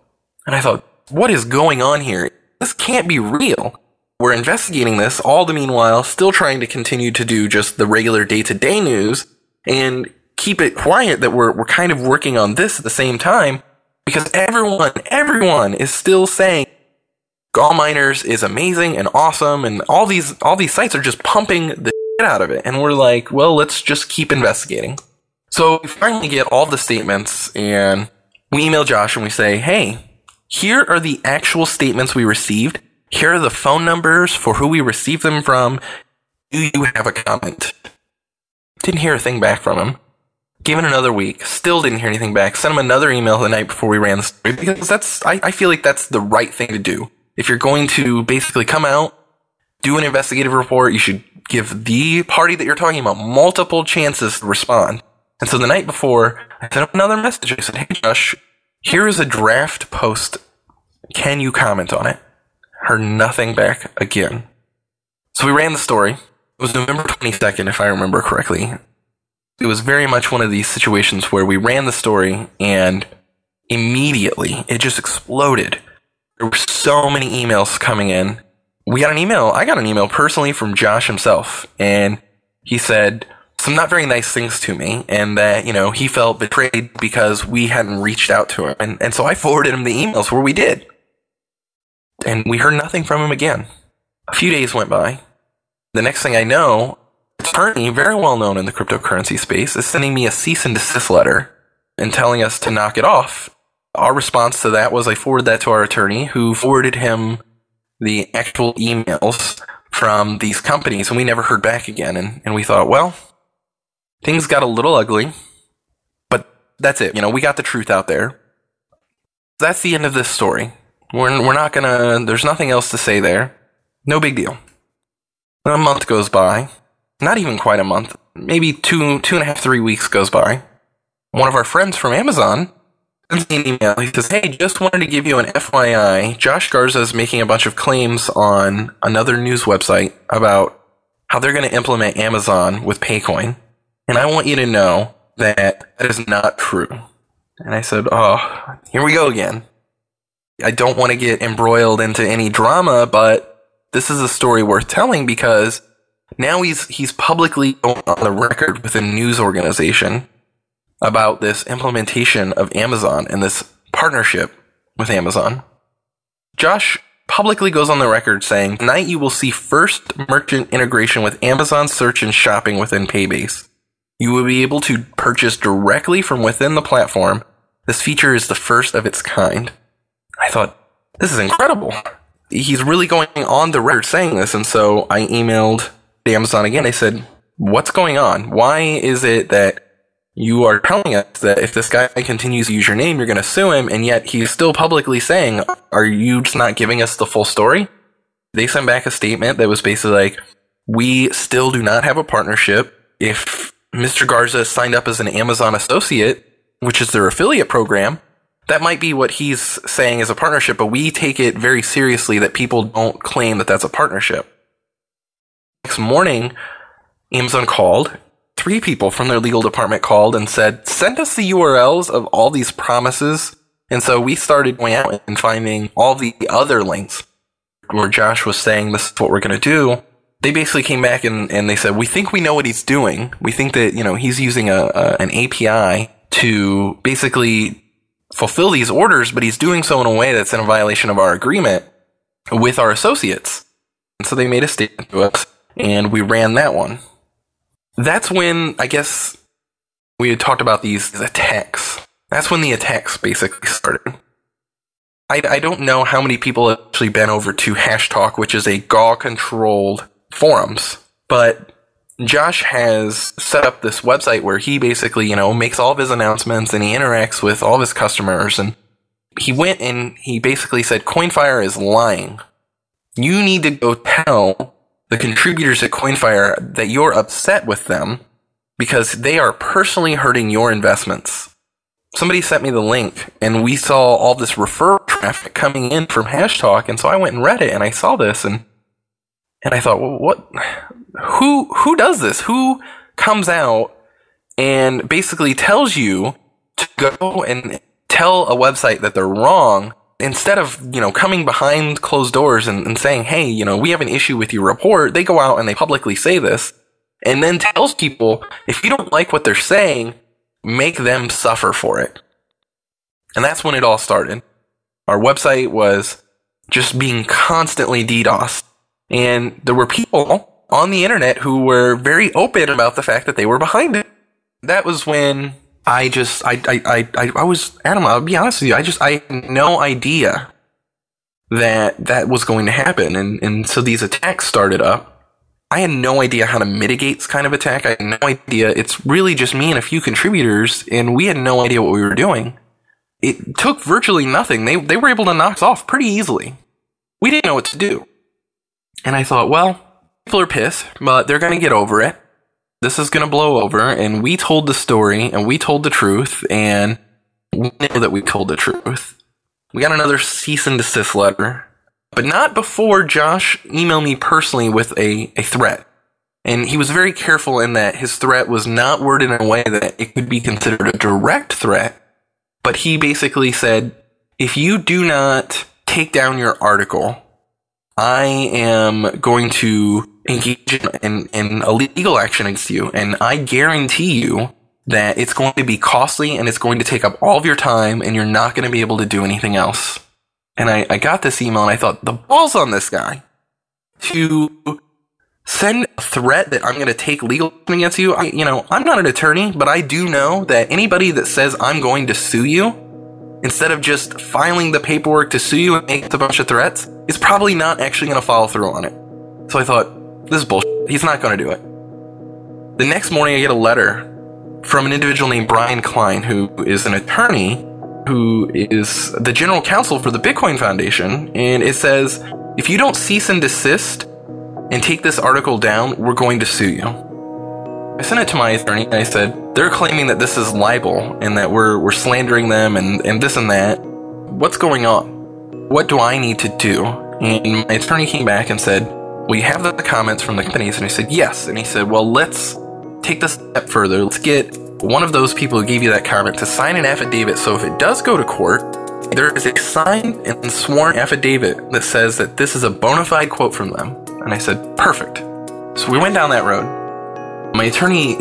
And I thought, what is going on here? This can't be real. We're investigating this, all the meanwhile still trying to continue to do just the regular day-to-day news and keep it quiet that we're kind of working on this at the same time because everyone is still saying GAW Miners is amazing and awesome and all these sites are just pumping the shit out of it. And we're like, well, let's just keep investigating. So we finally get all the statements and we email Josh and we say, hey, here are the actual statements we received. Here are the phone numbers for who we received them from. Do you have a comment? Didn't hear a thing back from him. Gave it another week. Still didn't hear anything back. Sent him another email the night before we ran the story because I feel like that's the right thing to do. If you're going to basically come out, do an investigative report, you should give the party that you're talking about multiple chances to respond. And so the night before, I sent him another message. I said, hey, Josh, here is a draft post. Can you comment on it? Heard nothing back again. So we ran the story. It was November 22nd, if I remember correctly. It was very much one of these situations where we ran the story and immediately it just exploded. There were so many emails coming in. I got an email personally from Josh himself, and he said some not very nice things to me, and that, he felt betrayed because we hadn't reached out to him. And so I forwarded him the emails where we did. And we heard nothing from him again. A few days went by. The next thing I know, an attorney, very well known in the cryptocurrency space, is sending me a cease and desist letter and telling us to knock it off. Our response to that was I forwarded that to our attorney, who forwarded him the actual emails from these companies, and we never heard back again. And we thought, well, things got a little ugly. that's it. We got the truth out there. That's the end of this story. We're not gonna, there's nothing else to say there. No big deal. A month goes by. Not even quite a month. Maybe 2.5, 3 weeks goes by. One of our friends from Amazon sends me an email. He says, hey, just wanted to give you an FYI. Josh Garza is making a bunch of claims on another news website about how they're going to implement Amazon with PayCoin. And I want you to know that that is not true. And I said, oh, here we go again. I don't want to get embroiled into any drama, but this is a story worth telling because now he's publicly going on the record with a news organization about this implementation of Amazon and this partnership with Amazon. Josh publicly goes on the record saying, tonight you will see first merchant integration with Amazon search and shopping within Paybase. You will be able to purchase directly from within the platform. This feature is the first of its kind. I thought, this is incredible. He's really going on the record saying this, and so I emailed Amazon again. I said, what's going on? Why is it that you are telling us that if this guy continues to use your name, you're going to sue him, and yet he's still publicly saying, are you just not giving us the full story? They sent back a statement that was basically like, we still do not have a partnership. If Mr. Garza signed up as an Amazon associate, which is their affiliate program, that might be what he's saying is a partnership, but we take it very seriously that people don't claim that that's a partnership. Next morning, Amazon called. 3 people from their legal department called and said, send us the URLs of all these promises. And so we started going out and finding all the other links where Josh was saying, this is what we're going to do. They basically came back and they said, we think we know what he's doing. We think that, he's using an API to basically fulfill these orders, but he's doing so in a way that's in a violation of our agreement with our associates. And so they made a statement to us, and we ran that one. That's when, I guess, we had talked about these attacks. That's when the attacks basically started. I don't know how many people have actually been over to Hashtalk, which is a GAW-controlled forums, but Josh has set up this website where he basically, makes all of his announcements and he interacts with all of his customers. And he went and he basically said, Coinfire is lying. You need to go tell the contributors at Coinfire that you're upset with them because they are personally hurting your investments. Somebody sent me the link and we saw all this referral traffic coming in from Hashtalk. And so I went and read it and I saw this and I thought, well, what? Who does this? Who comes out and basically tells you to go and tell a website that they're wrong instead of, coming behind closed doors and saying, hey, we have an issue with your report? They go out and they publicly say this and then tells people, if you don't like what they're saying, make them suffer for it. And that's when it all started. Our website was just being constantly DDoSed. And there were people on the internet who were very open about the fact that they were behind it. That was when I was, Adam, I'll be honest with you, I had no idea that was going to happen. And so these attacks started up. I had no idea how to mitigate this kind of attack. I had no idea. It's really just me and a few contributors, and we had no idea what we were doing. It took virtually nothing. They were able to knock us off pretty easily. We didn't know what to do. And I thought, well, people are pissed, but they're going to get over it. This is going to blow over, and we told the story, and we told the truth, and we know that we told the truth. We got another cease and desist letter, but not before Josh emailed me personally with a threat. And he was very careful in that his threat was not worded in a way that it could be considered a direct threat, but he basically said, if you do not take down your article, I am going to engage in a legal action against you, and I guarantee you that it's going to be costly and it's going to take up all of your time and you're not going to be able to do anything else. And I got this email and I thought, the ball's on this guy to send a threat that I'm going to take legal action against you. I'm not an attorney, but I do know that anybody that says I'm going to sue you, instead of just filing the paperwork to sue you and make a bunch of threats, is probably not actually going to follow through on it. So I thought, this is bullshit. He's not going to do it. The next morning I get a letter from an individual named Brian Klein, who is an attorney who is the general counsel for the Bitcoin Foundation, and it says, if you don't cease and desist and take this article down, we're going to sue you. I sent it to my attorney, and I said, they're claiming that this is libel and that we're slandering them and this and that. What's going on? What do I need to do? And my attorney came back and said, well, you have the comments from the companies. And I said, yes. And he said, well, let's take this a step further. Let's get one of those people who gave you that comment to sign an affidavit, so if it does go to court, there is a signed and sworn affidavit that says that this is a bona fide quote from them. And I said, perfect. So we went down that road. My attorney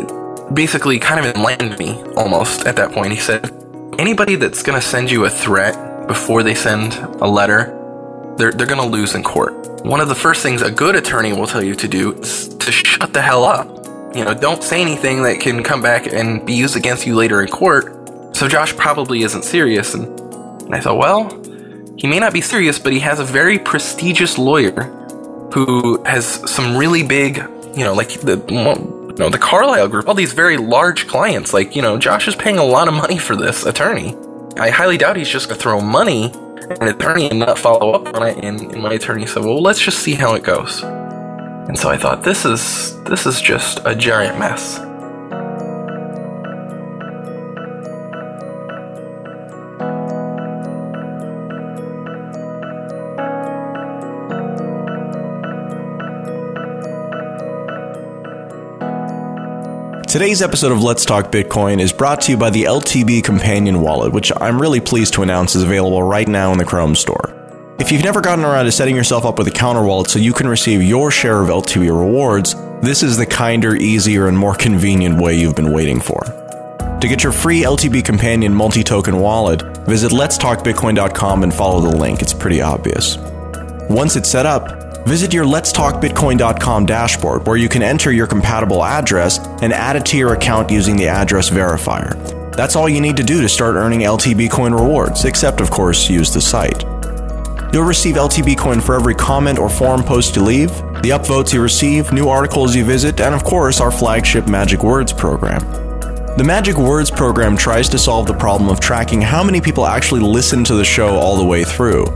basically kind of enlightened me almost at that point. He said, anybody that's going to send you a threat before they send a letter, they're going to lose in court. One of the first things a good attorney will tell you to do is to shut the hell up. You know, don't say anything that can come back and be used against you later in court. So Josh probably isn't serious. And I thought, well, he may not be serious, but he has a very prestigious lawyer who has some really big, like the Carlyle Group, all these very large clients. Like, Josh is paying a lot of money for this attorney. I highly doubt he's just going to throw money at an attorney and not follow up on it. And my attorney said, well, let's just see how it goes. And so I thought, this is just a giant mess.
Today's episode of Let's Talk Bitcoin is brought to you by the LTB Companion Wallet, which I'm really pleased to announce is available right now in the Chrome store. If you've never gotten around to setting yourself up with a counter wallet so you can receive your share of LTB rewards, this is the kinder, easier, and more convenient way you've been waiting for. To get your free LTB Companion multi-token wallet, visit letstalkbitcoin.com and follow the link. It's pretty obvious. Once it's set up, visit your letstalkbitcoin.com dashboard where you can enter your compatible address and add it to your account using the address verifier. That's all you need to do to start earning LTB coin rewards, except of course use the site. You'll receive LTB coin for every comment or forum post you leave, the upvotes you receive, new articles you visit, and of course our flagship Magic Words program. The Magic Words program tries to solve the problem of tracking how many people actually listen to the show all the way through.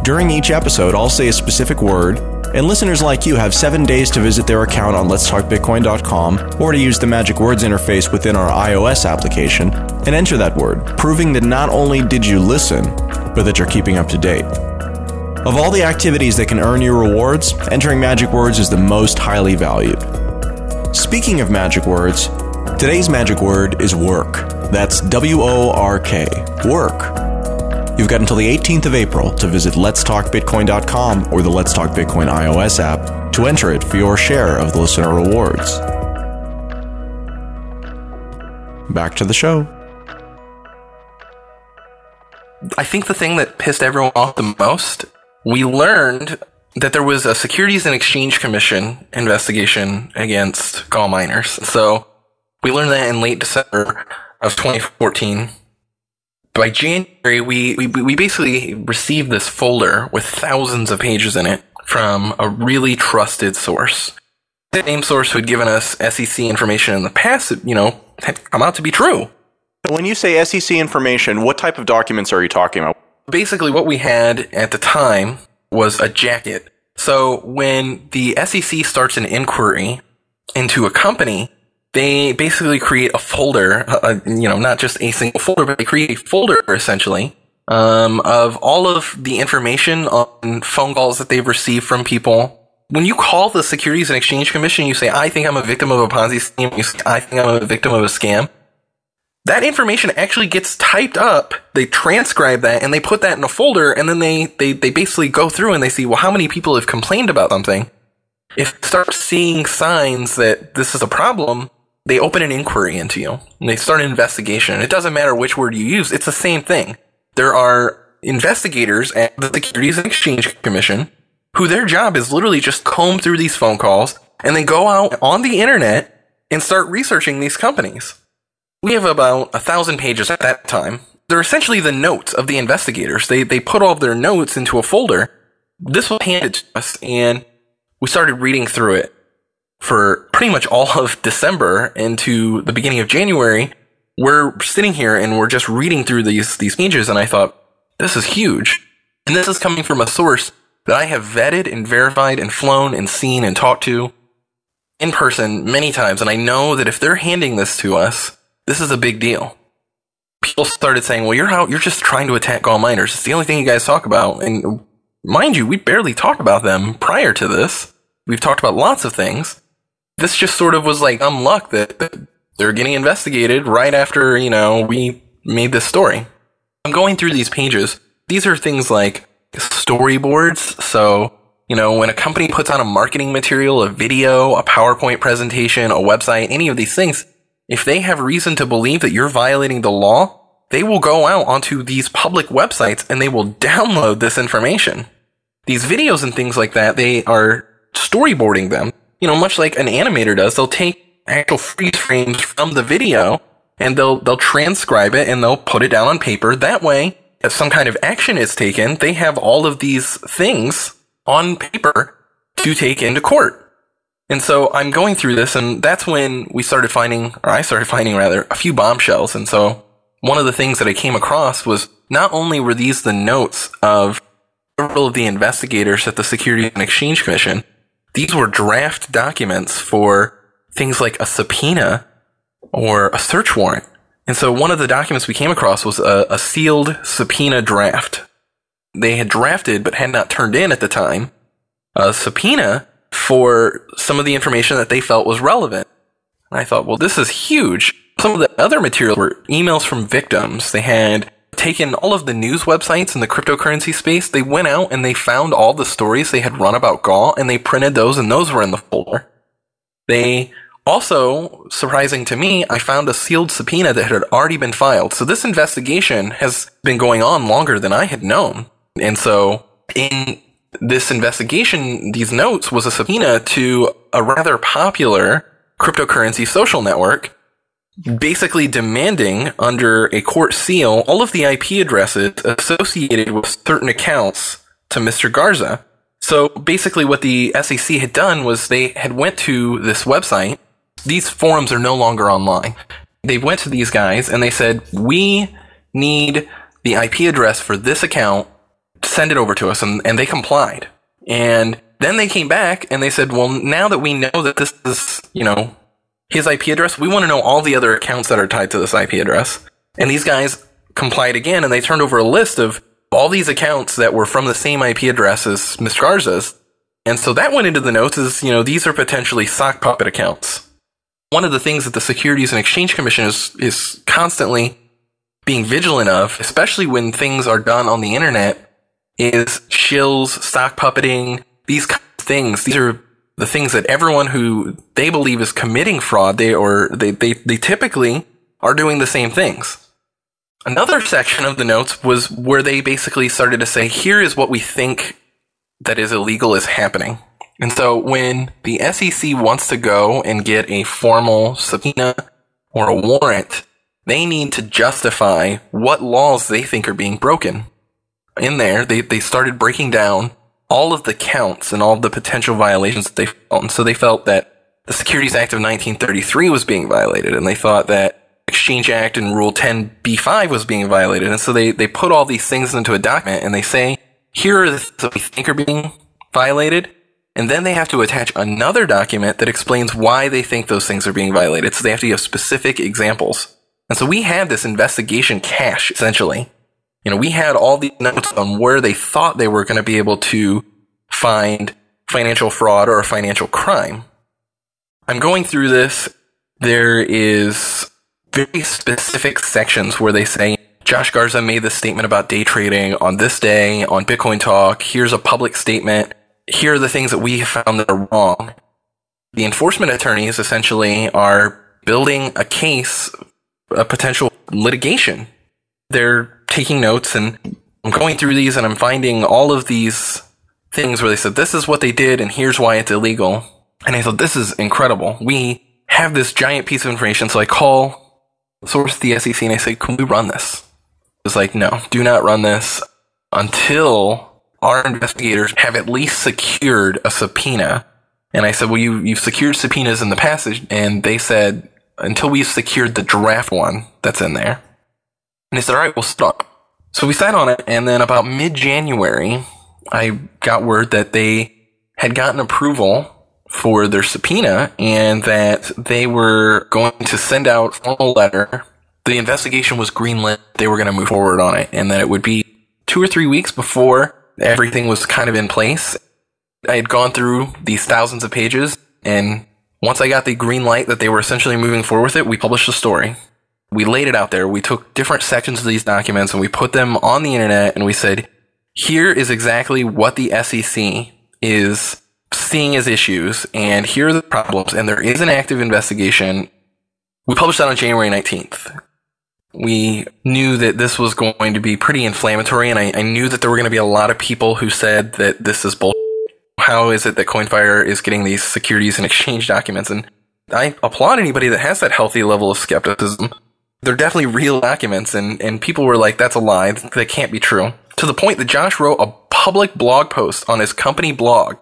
During each episode, I'll say a specific word, and listeners like you have 7 days to visit their account on letstalkbitcoin.com or to use the Magic Words interface within our iOS application and enter that word, proving that not only did you listen, but that you're keeping up to date. Of all the activities that can earn you rewards, entering Magic Words is the most highly valued. Speaking of Magic Words, today's Magic Word is work. That's W-O-R-K. Work. You've got until the 18th of April to visit letstalkbitcoin.com or the Let's Talk Bitcoin iOS app to enter it for your share of the listener rewards. Back to the show.
I think the thing that pissed everyone off the most, we learned that there was a Securities and Exchange Commission investigation against GAW miners. So we learned that in late December of 2014. By January, we basically received this folder with thousands of pages in it from a really trusted source. The same source who had given us SEC information in the past, had come out to be true.
When you say SEC information, what type of documents are you talking about?
Basically, what we had at the time was a jacket. So when the SEC starts an inquiry into a company, they basically create a folder, not just a single folder, but they create a folder, essentially, of all of the information on phone calls that they've received from people. When you call the Securities and Exchange Commission, you say, I think I'm a victim of a Ponzi scheme. You say, I think I'm a victim of a scam. That information actually gets typed up, they transcribe that, and they put that in a folder, and then they basically go through and they see, well, how many people have complained about something? If they start seeing signs that this is a problem, they open an inquiry into you, and they start an investigation. It doesn't matter which word you use, it's the same thing. There are investigators at the Securities and Exchange Commission who their job is literally just comb through these phone calls, and they go out on the internet and start researching these companies. We have about 1,000 pages at that time. They're essentially the notes of the investigators. They put all of their notes into a folder. This was handed to us, and we started reading through it for pretty much all of December into the beginning of January. we're sitting here and we're just reading through these pages, and I thought, this is huge. And this is coming from a source that I have vetted and verified and flown and seen and talked to in person many times. And I know that if they're handing this to us, this is a big deal. People started saying, well, you're just trying to attack GAW miners. It's the only thing you guys talk about. And mind you, we barely talked about them prior to this. We've talked about lots of things. This just sort of was like luck that they're getting investigated right after, we made this story. I'm going through these pages. These are things like storyboards. So, when a company puts on a marketing material, a video, a PowerPoint presentation, a website, any of these things, if they have reason to believe that you're violating the law, they will go out onto these public websites and they will download this information. These videos and things like that, they are storyboarding them. Much like an animator does, they'll take actual freeze frames from the video and they'll transcribe it and they'll put it down on paper. That way, if some kind of action is taken, they have all of these things on paper to take into court. And so I'm going through this, and that's when I started finding a few bombshells. And so one of the things that I came across was not only were these the notes of several of the investigators at the Securities and Exchange Commission, these were draft documents for things like a subpoena or a search warrant. And so one of the documents we came across was a sealed subpoena draft. They had drafted but had not turned in at the time a subpoena for some of the information that they felt was relevant. And I thought, well, this is huge. Some of the other materials were emails from victims. They had taken all of the news websites in the cryptocurrency space. They went out and they found all the stories they had run about GAW, and they printed those, and those were in the folder. They also, surprising to me, I found a sealed subpoena that had already been filed. So this investigation has been going on longer than I had known. And so in this investigation, these notes was a subpoena to a rather popular cryptocurrency social network, basically demanding under a court seal all of the IP addresses associated with certain accounts to Mr. Garza. So basically what the SEC had done was they had went to this website. These forums are no longer online. They went to these guys and they said, we need the IP address for this account, send it over to us, and they complied. And then they came back and they said, well, now that we know that this is, his IP address, we want to know all the other accounts that are tied to this IP address. And these guys complied again, and they turned over a list of all these accounts that were from the same IP address as Mr. Garza's. And so that went into the notes as, these are potentially sock puppet accounts. One of the things that the Securities and Exchange Commission is constantly being vigilant of, especially when things are done on the internet, is shills, stock puppeting, these kinds of things. These are the things that everyone who they believe is committing fraud, they typically are doing the same things. Another section of the notes was where they basically started to say, here is what we think that is illegal is happening. And so when the SEC wants to go and get a formal subpoena or a warrant, they need to justify what laws they think are being broken. In there, they started breaking down all of the counts and all of the potential violations that they felt. And so they felt that the Securities Act of 1933 was being violated, and they thought that Exchange Act and Rule 10b-5 was being violated. And so they put all these things into a document, and they say, here are the things that we think are being violated. And then they have to attach another document that explains why they think those things are being violated. So they have to give specific examples. And so we had this investigation cache, essentially. We had all these notes on where they thought they were going to be able to find financial fraud or a financial crime. I'm going through this. There is very specific sections where they say, Josh Garza made this statement about day trading on this day on Bitcoin Talk. Here's a public statement. Here are the things that we found that are wrong. The enforcement attorneys essentially are building a case, a potential litigation. They're taking notes, and I'm going through these and I'm finding all of these things where they said, this is what they did and here's why it's illegal. And I thought, this is incredible. We have this giant piece of information. So I call the source at the SEC and I say, can we run this? It's like, no, do not run this until our investigators have at least secured a subpoena. And I said, well, you've secured subpoenas in the past. And they said, until we've secured the draft one that's in there. And he said, all right, we'll start. So we sat on it, and then about mid-January, I got word that they had gotten approval for their subpoena and that they were going to send out a formal letter. The investigation was greenlit. They were going to move forward on it, and that it would be 2 or 3 weeks before everything was kind of in place. I had gone through these thousands of pages, and once I got the green light that they were essentially moving forward with it, we published the story. We laid it out there. We took different sections of these documents and we put them on the internet, and we said, here is exactly what the SEC is seeing as issues, and here are the problems, and there is an active investigation. We published that on January 19th. We knew that this was going to be pretty inflammatory, and I knew that there were going to be a lot of people who said that this is bullshit. How is it that Coinfire is getting these securities and exchange documents? And I applaud anybody that has that healthy level of skepticism. They're definitely real documents, and people were like, that's a lie. That can't be true. To the point that Josh wrote a public blog post on his company blog,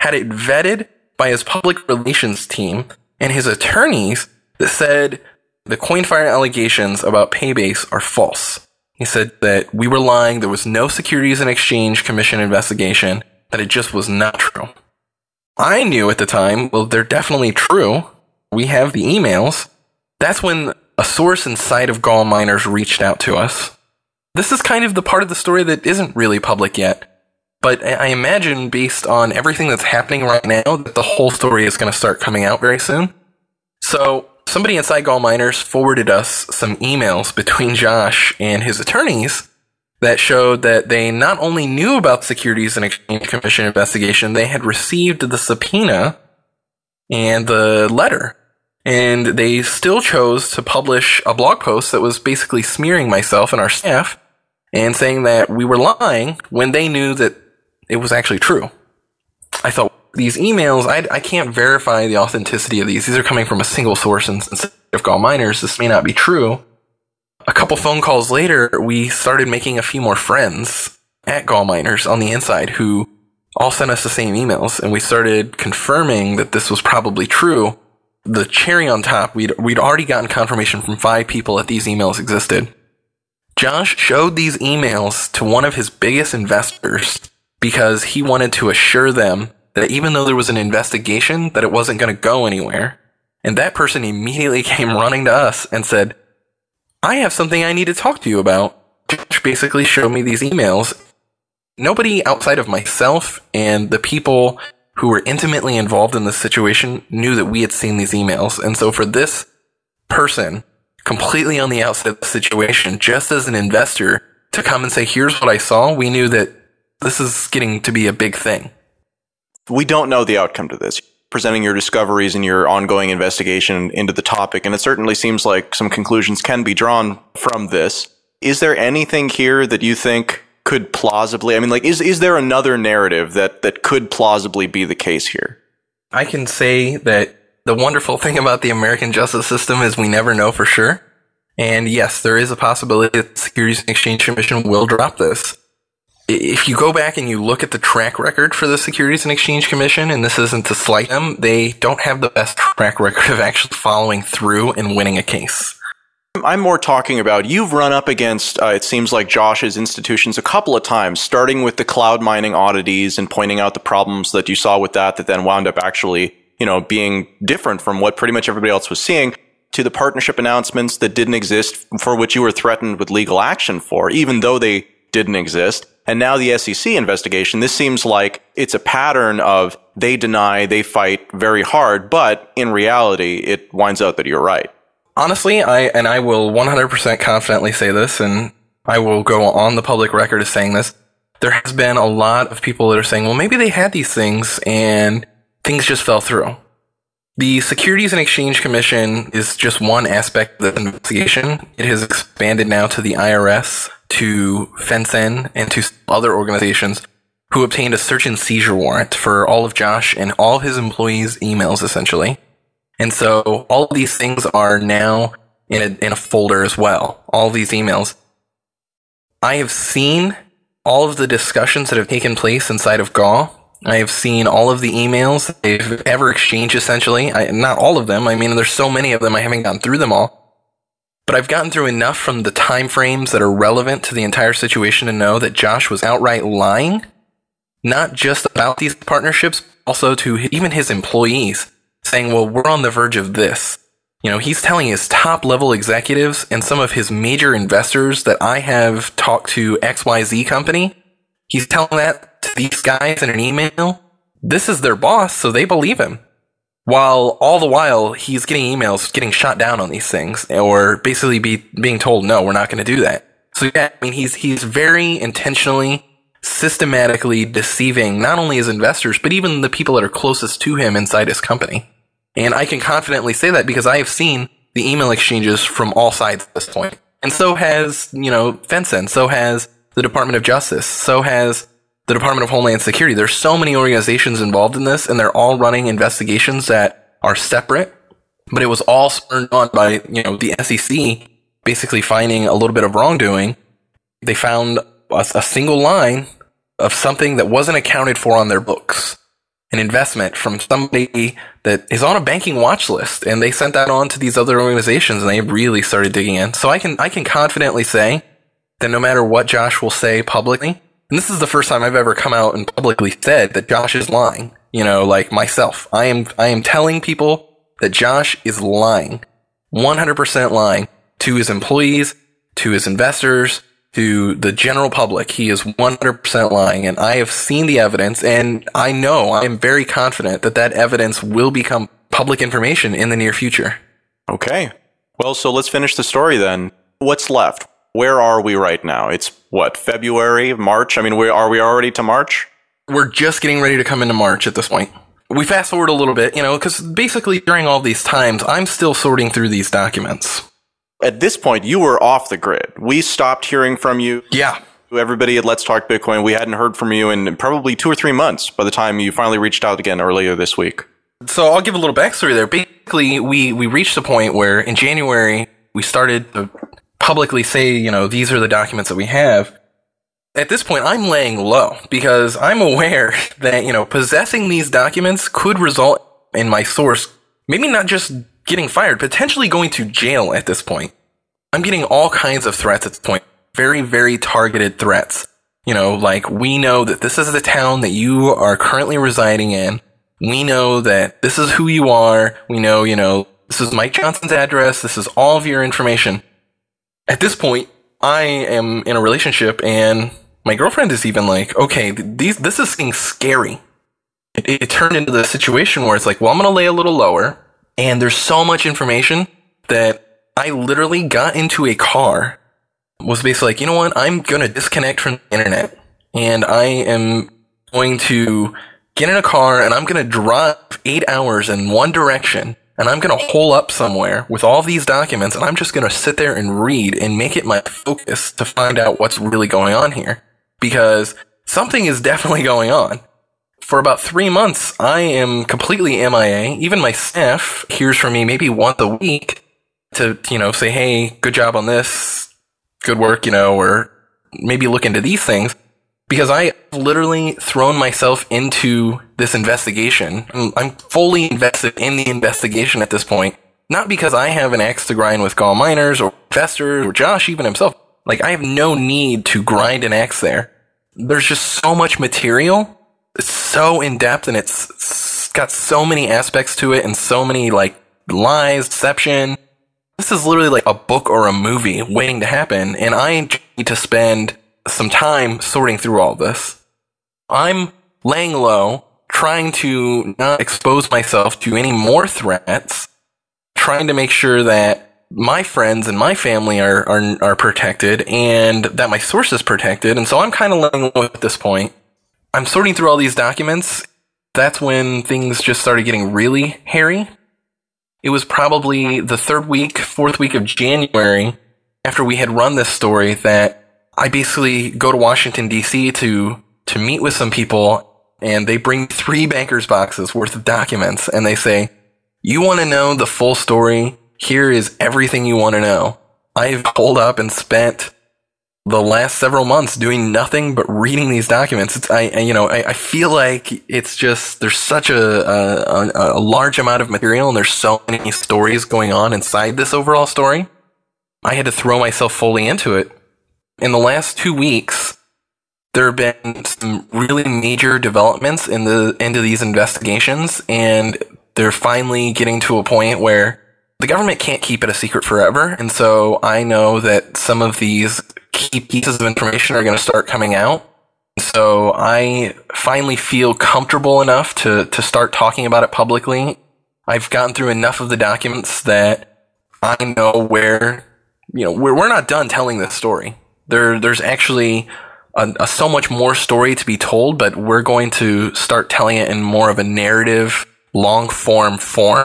had it vetted by his public relations team and his attorneys that said the Coinfire allegations about Paybase are false. He said that we were lying, there was no Securities and Exchange Commission investigation, that it just was not true. I knew at the time, well, they're definitely true. We have the emails. That's when a source inside of GAW Miners reached out to us. This is kind of the part of the story that isn't really public yet, but I imagine based on everything that's happening right now that the whole story is going to start coming out very soon. So somebody inside GAW Miners forwarded us some emails between Josh and his attorneys that showed that they not only knew about the Securities and Exchange Commission investigation, they had received the subpoena and the letter. And they still chose to publish a blog post that was basically smearing myself and our staff and saying that we were lying when they knew that it was actually true. I thought, these emails, I can't verify the authenticity of these. These are coming from a single source instead of GAW Miners. This may not be true. A couple phone calls later, we started making a few more friends at GAW Miners on the inside who all sent us the same emails, and we started confirming that this was probably true. The cherry on top, we'd already gotten confirmation from 5 people that these emails existed. Josh showed these emails to one of his biggest investors because he wanted to assure them that even though there was an investigation, that it wasn't going to go anywhere. And that person immediately came running to us and said, I have something I need to talk to you about. Josh basically showed me these emails. Nobody outside of myself and the people who were intimately involved in this situation knew that we had seen these emails. And so for this person, completely on the outside of the situation, just as an investor, to come and say, here's what I saw, we knew that this is getting to be a big thing.
We don't know the outcome to this. Presenting your discoveries and your ongoing investigation into the topic, and it certainly seems like some conclusions can be drawn from this. Is there anything here that you think could plausibly, is there another narrative that could plausibly be the case here?
I can say that the wonderful thing about the American justice system is we never know for sure. And yes, there is a possibility that the Securities and Exchange Commission will drop this. If you go back and you look at the track record for the Securities and Exchange Commission, and this isn't to slight them, they don't have the best track record of actually following through and winning a case.
I'm more talking about, you've run up against, it seems like Josh's institutions a couple of times, starting with the cloud mining oddities and pointing out the problems that you saw with that then wound up actually, being different from what pretty much everybody else was seeing, to the partnership announcements that didn't exist, for which you were threatened with legal action for, even though they didn't exist. And now the SEC investigation, this seems like it's a pattern of they deny, they fight very hard, but in reality, it winds out that you're right.
Honestly, I will 100% confidently say this, and I will go on the public record as saying this. There has been a lot of people that are saying, well, maybe they had these things and things just fell through. The Securities and Exchange Commission is just one aspect of the investigation. It has expanded now to the IRS, to FinCEN, and to other organizations who obtained a search and seizure warrant for all of Josh and all of his employees' emails, essentially. And so all of these things are now in a folder as well, all of these emails. I have seen all of the discussions that have taken place inside of GAW I have seen all of the emails they've ever exchanged, essentially. Not all of them. I mean, there's so many of them, I haven't gotten through them all. But I've gotten through enough from the time frames that are relevant to the entire situation to know that Josh was outright lying, not just about these partnerships, also to even his employees, saying, well, we're on the verge of this. You know, he's telling his top-level executives and some of his major investors that I have talked to XYZ company. He's telling that to these guys in an email. This is their boss, so they believe him. While all the while, he's getting emails, getting shot down on these things, or basically being told, no, we're not going to do that. So yeah, I mean, he's very intentionally, systematically deceiving not only his investors, but even the people that are closest to him inside his company. And I can confidently say that because I have seen the email exchanges from all sides at this point. And so has, FinCEN, so has the Department of Justice, so has the Department of Homeland Security. There's so many organizations involved in this, and they're all running investigations that are separate. But it was all spurred on by, the SEC basically finding a little bit of wrongdoing. They found a single line of something that wasn't accounted for on their books. An investment from somebody that is on a banking watch list, and they sent that on to these other organizations, and they really started digging in. So I can confidently say that no matter what Josh will say publicly, and this is the first time I've ever come out and publicly said that Josh is lying, like myself. I am telling people that Josh is lying, 100% lying to his employees, to his investors, to the general public. He is 100% lying, and I have seen the evidence, and I am very confident that evidence will become public information in the near future.
Okay. Well, so let's finish the story then. What's left? Where are we right now? It's what, February, March? I mean, are we already to March?
We're just getting ready to come into March at this point. We fast forward a little bit, because basically during all these times, I'm still sorting through these documents.
At this point, you were off the grid. We stopped hearing from you.
Yeah.
Everybody at Let's Talk Bitcoin, we hadn't heard from you in probably 2 or 3 months by the time you finally reached out again earlier this week.
So I'll give a little backstory there. Basically, we reached a point where in January, we started to publicly say, these are the documents that we have. At this point, I'm laying low because I'm aware that, possessing these documents could result in my source maybe not just getting fired, potentially going to jail at this point. I'm getting all kinds of threats at this point. Very, very targeted threats. Like, we know that this is the town that you are currently residing in. We know that this is who you are. We know, this is Mike Johnson's address. This is all of your information. At this point, I am in a relationship, and my girlfriend is even like, okay, this is getting scary. It turned into the situation where it's like, well, I'm going to lay a little lower. And there's so much information that I literally got into a car, was basically like, you know what, I'm going to disconnect from the internet, and I am going to get in a car, and I'm going to drive 8 hours in one direction, and I'm going to hole up somewhere with all these documents, and I'm just going to sit there and read and make it my focus to find out what's really going on here. Because something is definitely going on. For about 3 months, I am completely MIA. Even my staff hears from me maybe once a week to, say, hey, good job on this, good work, or maybe look into these things. Because I literally thrown myself into this investigation. I'm fully invested in the investigation at this point. Not because I have an axe to grind with GAW Miners or investors or Josh even himself. Like, I have no need to grind an axe there. There's just so much material. It's so in-depth, and it's got so many aspects to it and so many, lies, deception. This is literally like a book or a movie waiting to happen, and I need to spend some time sorting through all this. I'm laying low, trying to not expose myself to any more threats, trying to make sure that my friends and my family are protected, and that my source is protected, and so I'm kind of laying low at this point. I'm sorting through all these documents. That's when things just started getting really hairy. It was probably the 4th week of January, after we had run this story, that I basically go to Washington, D.C. to meet with some people, and they bring 3 bankers boxes worth of documents, and they say, you want to know the full story? Here is everything you want to know. I've pulled up and spent the last several months doing nothing but reading these documents. I feel like it's just, there's such a large amount of material and there's so many stories going on inside this overall story. I had to throw myself fully into it. In the last 2 weeks, there have been some really major developments into these investigations, and they're finally getting to a point where the government can't keep it a secret forever. And so I know that some of these key pieces of information are going to start coming out. So I finally feel comfortable enough to start talking about it publicly. I've gotten through enough of the documents that I know where, we're not done telling this story. There's actually so much more story to be told, but we're going to start telling it in more of a narrative, long-form form,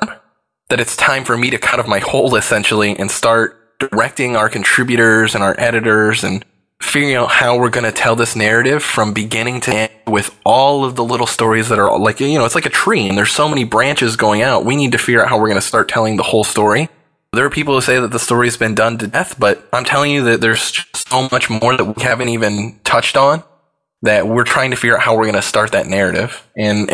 that it's time for me to cut off my hole, essentially, and start directing our contributors and our editors and figuring out how we're going to tell this narrative from beginning to end with all of the little stories that are like, it's like a tree and there's so many branches going out. We need to figure out how we're going to start telling the whole story. There are people who say that the story's been done to death, but I'm telling you that there's just so much more that we haven't even touched on, that we're trying to figure out how we're going to start that narrative. And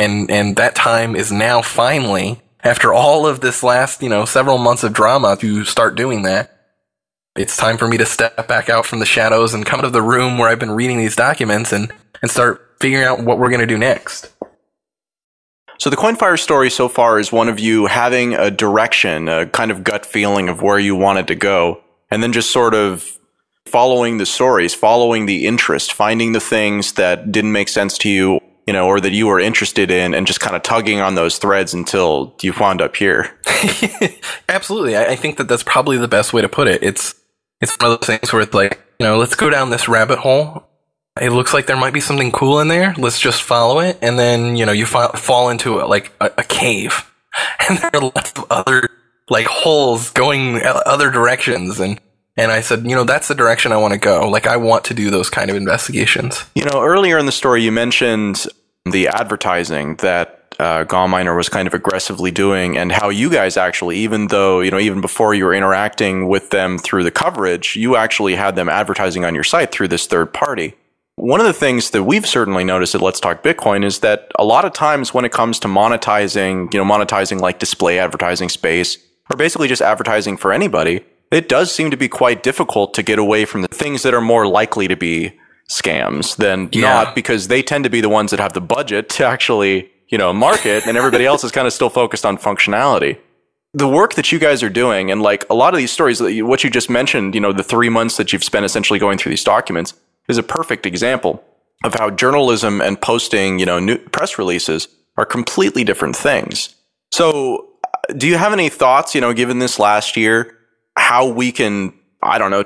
that time is now finally, after all of this last, several months of drama, to start doing that. It's time for me to step back out from the shadows and come to the room where I've been reading these documents and start figuring out what we're going to do next.
So the Coinfire story so far is one of you having a direction, a kind of gut feeling of where you wanted to go, and then just sort of following the stories, following the interest, finding the things that didn't make sense to you, or that you were interested in, and just kind of tugging on those threads until you wound up here.
Absolutely. I think that that's probably the best way to put it. It's one of those things where it's like, let's go down this rabbit hole. It looks like there might be something cool in there. Let's just follow it. And then, you fall into a cave. And there are lots of other holes going other directions. And I said, that's the direction I want to go. I want to do those kind of investigations.
Earlier in the story, you mentioned the advertising that GAW Miner was kind of aggressively doing, and how you guys actually, even though, even before you were interacting with them through the coverage, you actually had them advertising on your site through this third party. One of the things that we've certainly noticed at Let's Talk Bitcoin is that a lot of times when it comes to monetizing like display advertising space, or basically just advertising for anybody, it does seem to be quite difficult to get away from the things that are more likely to be scams than not, because they tend to be the ones that have the budget to actually, market, and everybody else is kind of still focused on functionality. The work that you guys are doing, and a lot of these stories, what you just mentioned, the 3 months that you've spent essentially going through these documents, is a perfect example of how journalism and posting, new press releases are completely different things. So do you have any thoughts, given this last year, how we can,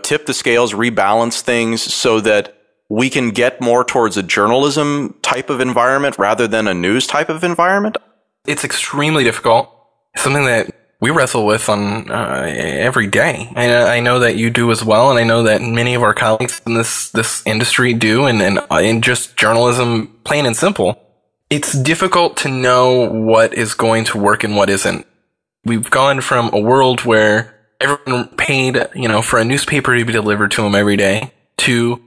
tip the scales, rebalance things so that we can get more towards a journalism type of environment rather than a news type of environment?
It's extremely difficult. It's something that we wrestle with on every day. I know that you do as well, and I know that many of our colleagues in this industry do, and in just journalism, plain and simple. It's difficult to know what is going to work and what isn't. We've gone from a world where everyone paid, for a newspaper to be delivered to them every day, to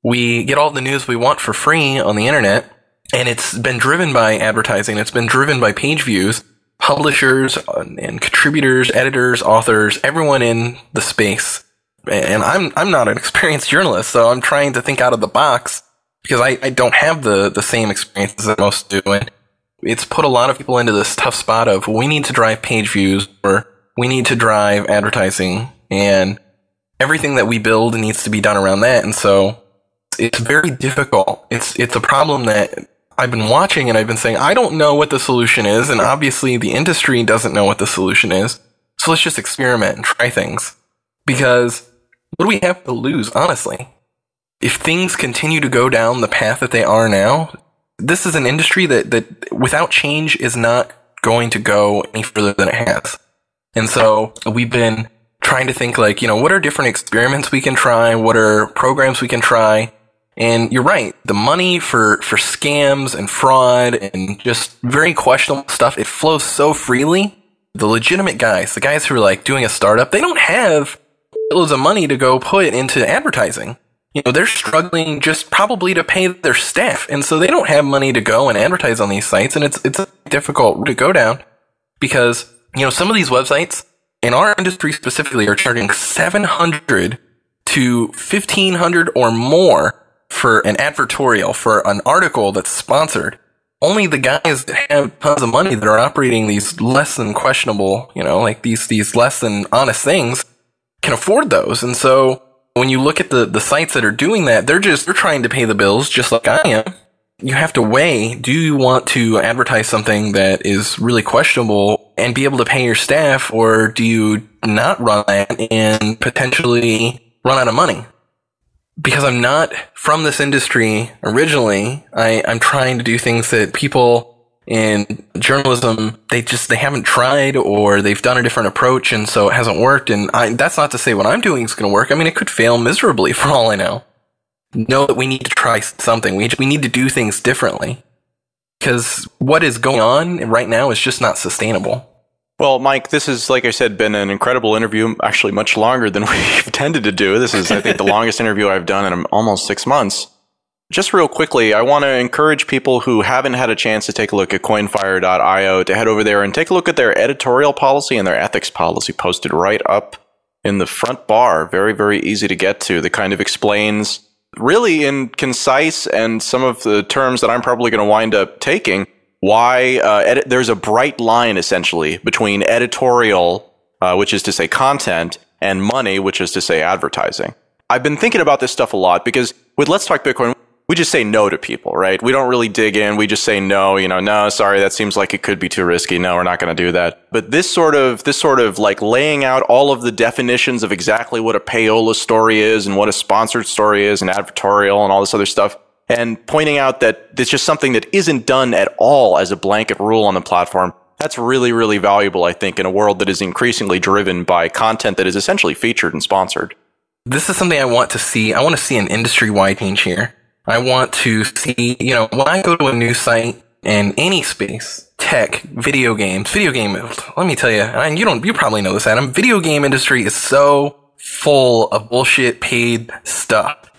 we get all the news we want for free on the internet, and it's been driven by advertising. It's been driven by page views. Publishers and contributors, editors, authors, everyone in the space. And I'm not an experienced journalist, so I'm trying to think out of the box because I don't have the same experiences that most do. And it's put a lot of people into this tough spot of we need to drive page views or we need to drive advertising, and everything that we build needs to be done around that. And so it's very difficult. It's a problem that I've been watching, and I've been saying, I don't know what the solution is, and obviously the industry doesn't know what the solution is. So let's just experiment and try things. Because what do we have to lose, honestly? If things continue to go down the path that they are now, this is an industry that without change is not going to go any further than it has. And so we've been trying to think what are different experiments we can try? What are programs we can try? And you're right, the money for scams and fraud and just very questionable stuff, it flows so freely. The legitimate guys, the guys who are doing a startup, they don't have loads of money to go put into advertising. they're struggling just probably to pay their staff. And so they don't have money to go and advertise on these sites. And it's difficult to go down because, some of these websites in our industry specifically are charging $700 to $1,500 or more for an advertorial, for an article that's sponsored. Only the guys that have tons of money that are operating these less than questionable, like these less than honest things can afford those. And so when you look at the sites that are doing that, they're trying to pay the bills just like I am. You have to weigh, do you want to advertise something that is really questionable and be able to pay your staff, or do you not run that and potentially run out of money? Because I'm not from this industry originally, I'm trying to do things that people in journalism, they haven't tried, or they've done a different approach, and so it hasn't worked. And that's not to say what I'm doing is going to work. I mean, it could fail miserably for all I know. Know that we need to try something. We need to do things differently. Because what is going on right now is just not sustainable.
Well, Mike, this has, like I said, been an incredible interview, actually much longer than we've tended to do. This is, I think, the longest interview I've done in almost 6 months. Just real quickly, I want to encourage people who haven't had a chance to take a look at coinfire.io to head over there and take a look at their editorial policy and their ethics policy posted right up in the front bar. Very, very easy to get to. That kind of explains, really in concise and some of the terms that I'm probably going to wind up taking, why there's a bright line, essentially, between editorial, which is to say content, and money, which is to say advertising. I've been thinking about this stuff a lot because with Let's Talk Bitcoin, we just say no to people, right? We don't really dig in. We just say no, no, sorry, that seems like it could be too risky. No, we're not going to do that. But this sort of like laying out all of the definitions of exactly what a payola story is and what a sponsored story is and advertorial and all this other stuff, and pointing out that it's just something that isn't done at all as a blanket rule on the platform. That's really, really valuable, I think, in a world that is increasingly driven by content that is essentially featured and sponsored.
This is something I want to see. I want to see an industry-wide change here. I want to see, when I go to a news site in any space, tech, video game, let me tell you, and you probably know this, Adam, video game industry is so full of bullshit paid stuff.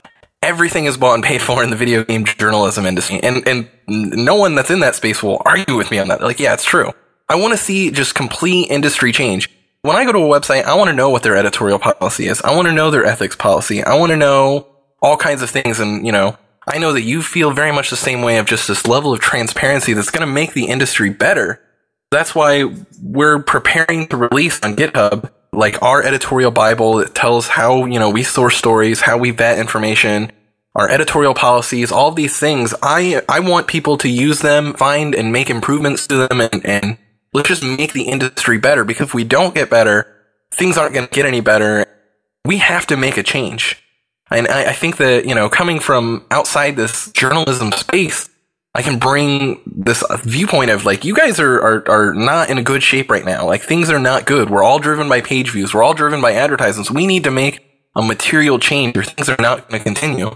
Everything is bought and paid for in the video game journalism industry. And no one that's in that space will argue with me on that. Like, yeah, it's true. I want to see just complete industry change. When I go to a website, I want to know what their editorial policy is. I want to know their ethics policy. I want to know all kinds of things. And, I know that you feel very much the same way, of just this level of transparency that's going to make the industry better. That's why we're preparing to release on GitHub, like, our editorial Bible that tells how, we source stories, how we vet information, our editorial policies, all of these things. I want people to use them, find and make improvements to them, and let's just make the industry better, because if we don't get better, things aren't going to get any better. We have to make a change. And I think that, coming from outside this journalism space, I can bring this viewpoint of, like, you guys are not in a good shape right now. Like, things are not good. We're all driven by page views. We're all driven by advertisements. We need to make a material change, or things are not going to continue.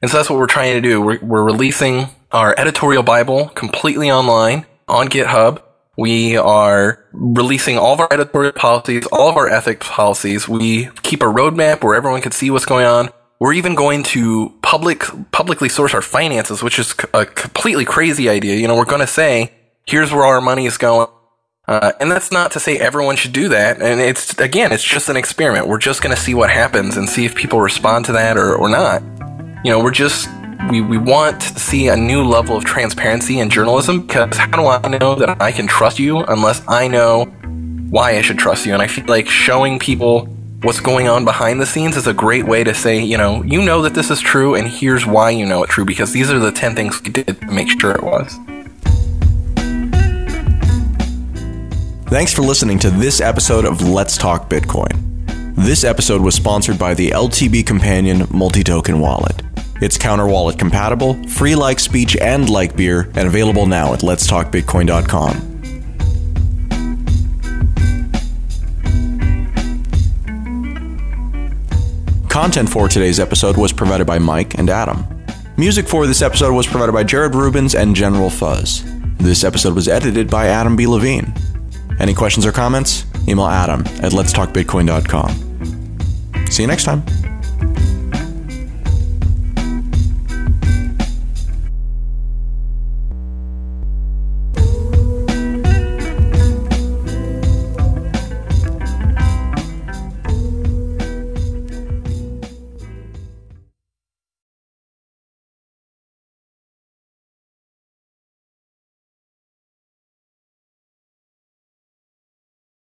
And so that's what we're trying to do. We're releasing our editorial Bible completely online on GitHub. We are releasing all of our editorial policies, all of our ethics policies. We keep a roadmap where everyone can see what's going on. We're even going to publicly source our finances, which is a completely crazy idea. We're going to say, here's where our money is going. And that's not to say everyone should do that. And it's just an experiment. We're just going to see what happens and see if people respond to that or not. We want to see a new level of transparency in journalism, because how do I know that I can trust you unless I know why I should trust you? And I feel like showing people what's going on behind the scenes is a great way to say, you know that this is true, and here's why you know it's true, because these are the 10 things we did to make sure it was.
Thanks for listening to this episode of Let's Talk Bitcoin. This episode was sponsored by the LTB Companion multi-token wallet. It's counter-wallet compatible, free like speech and like beer, and available now at letstalkbitcoin.com. Content for today's episode was provided by Mike and Adam. Music for this episode was provided by Jared Rubens and General Fuzz. This episode was edited by Adam B. Levine. Any questions or comments? Email Adam at letstalkbitcoin.com. See you next time.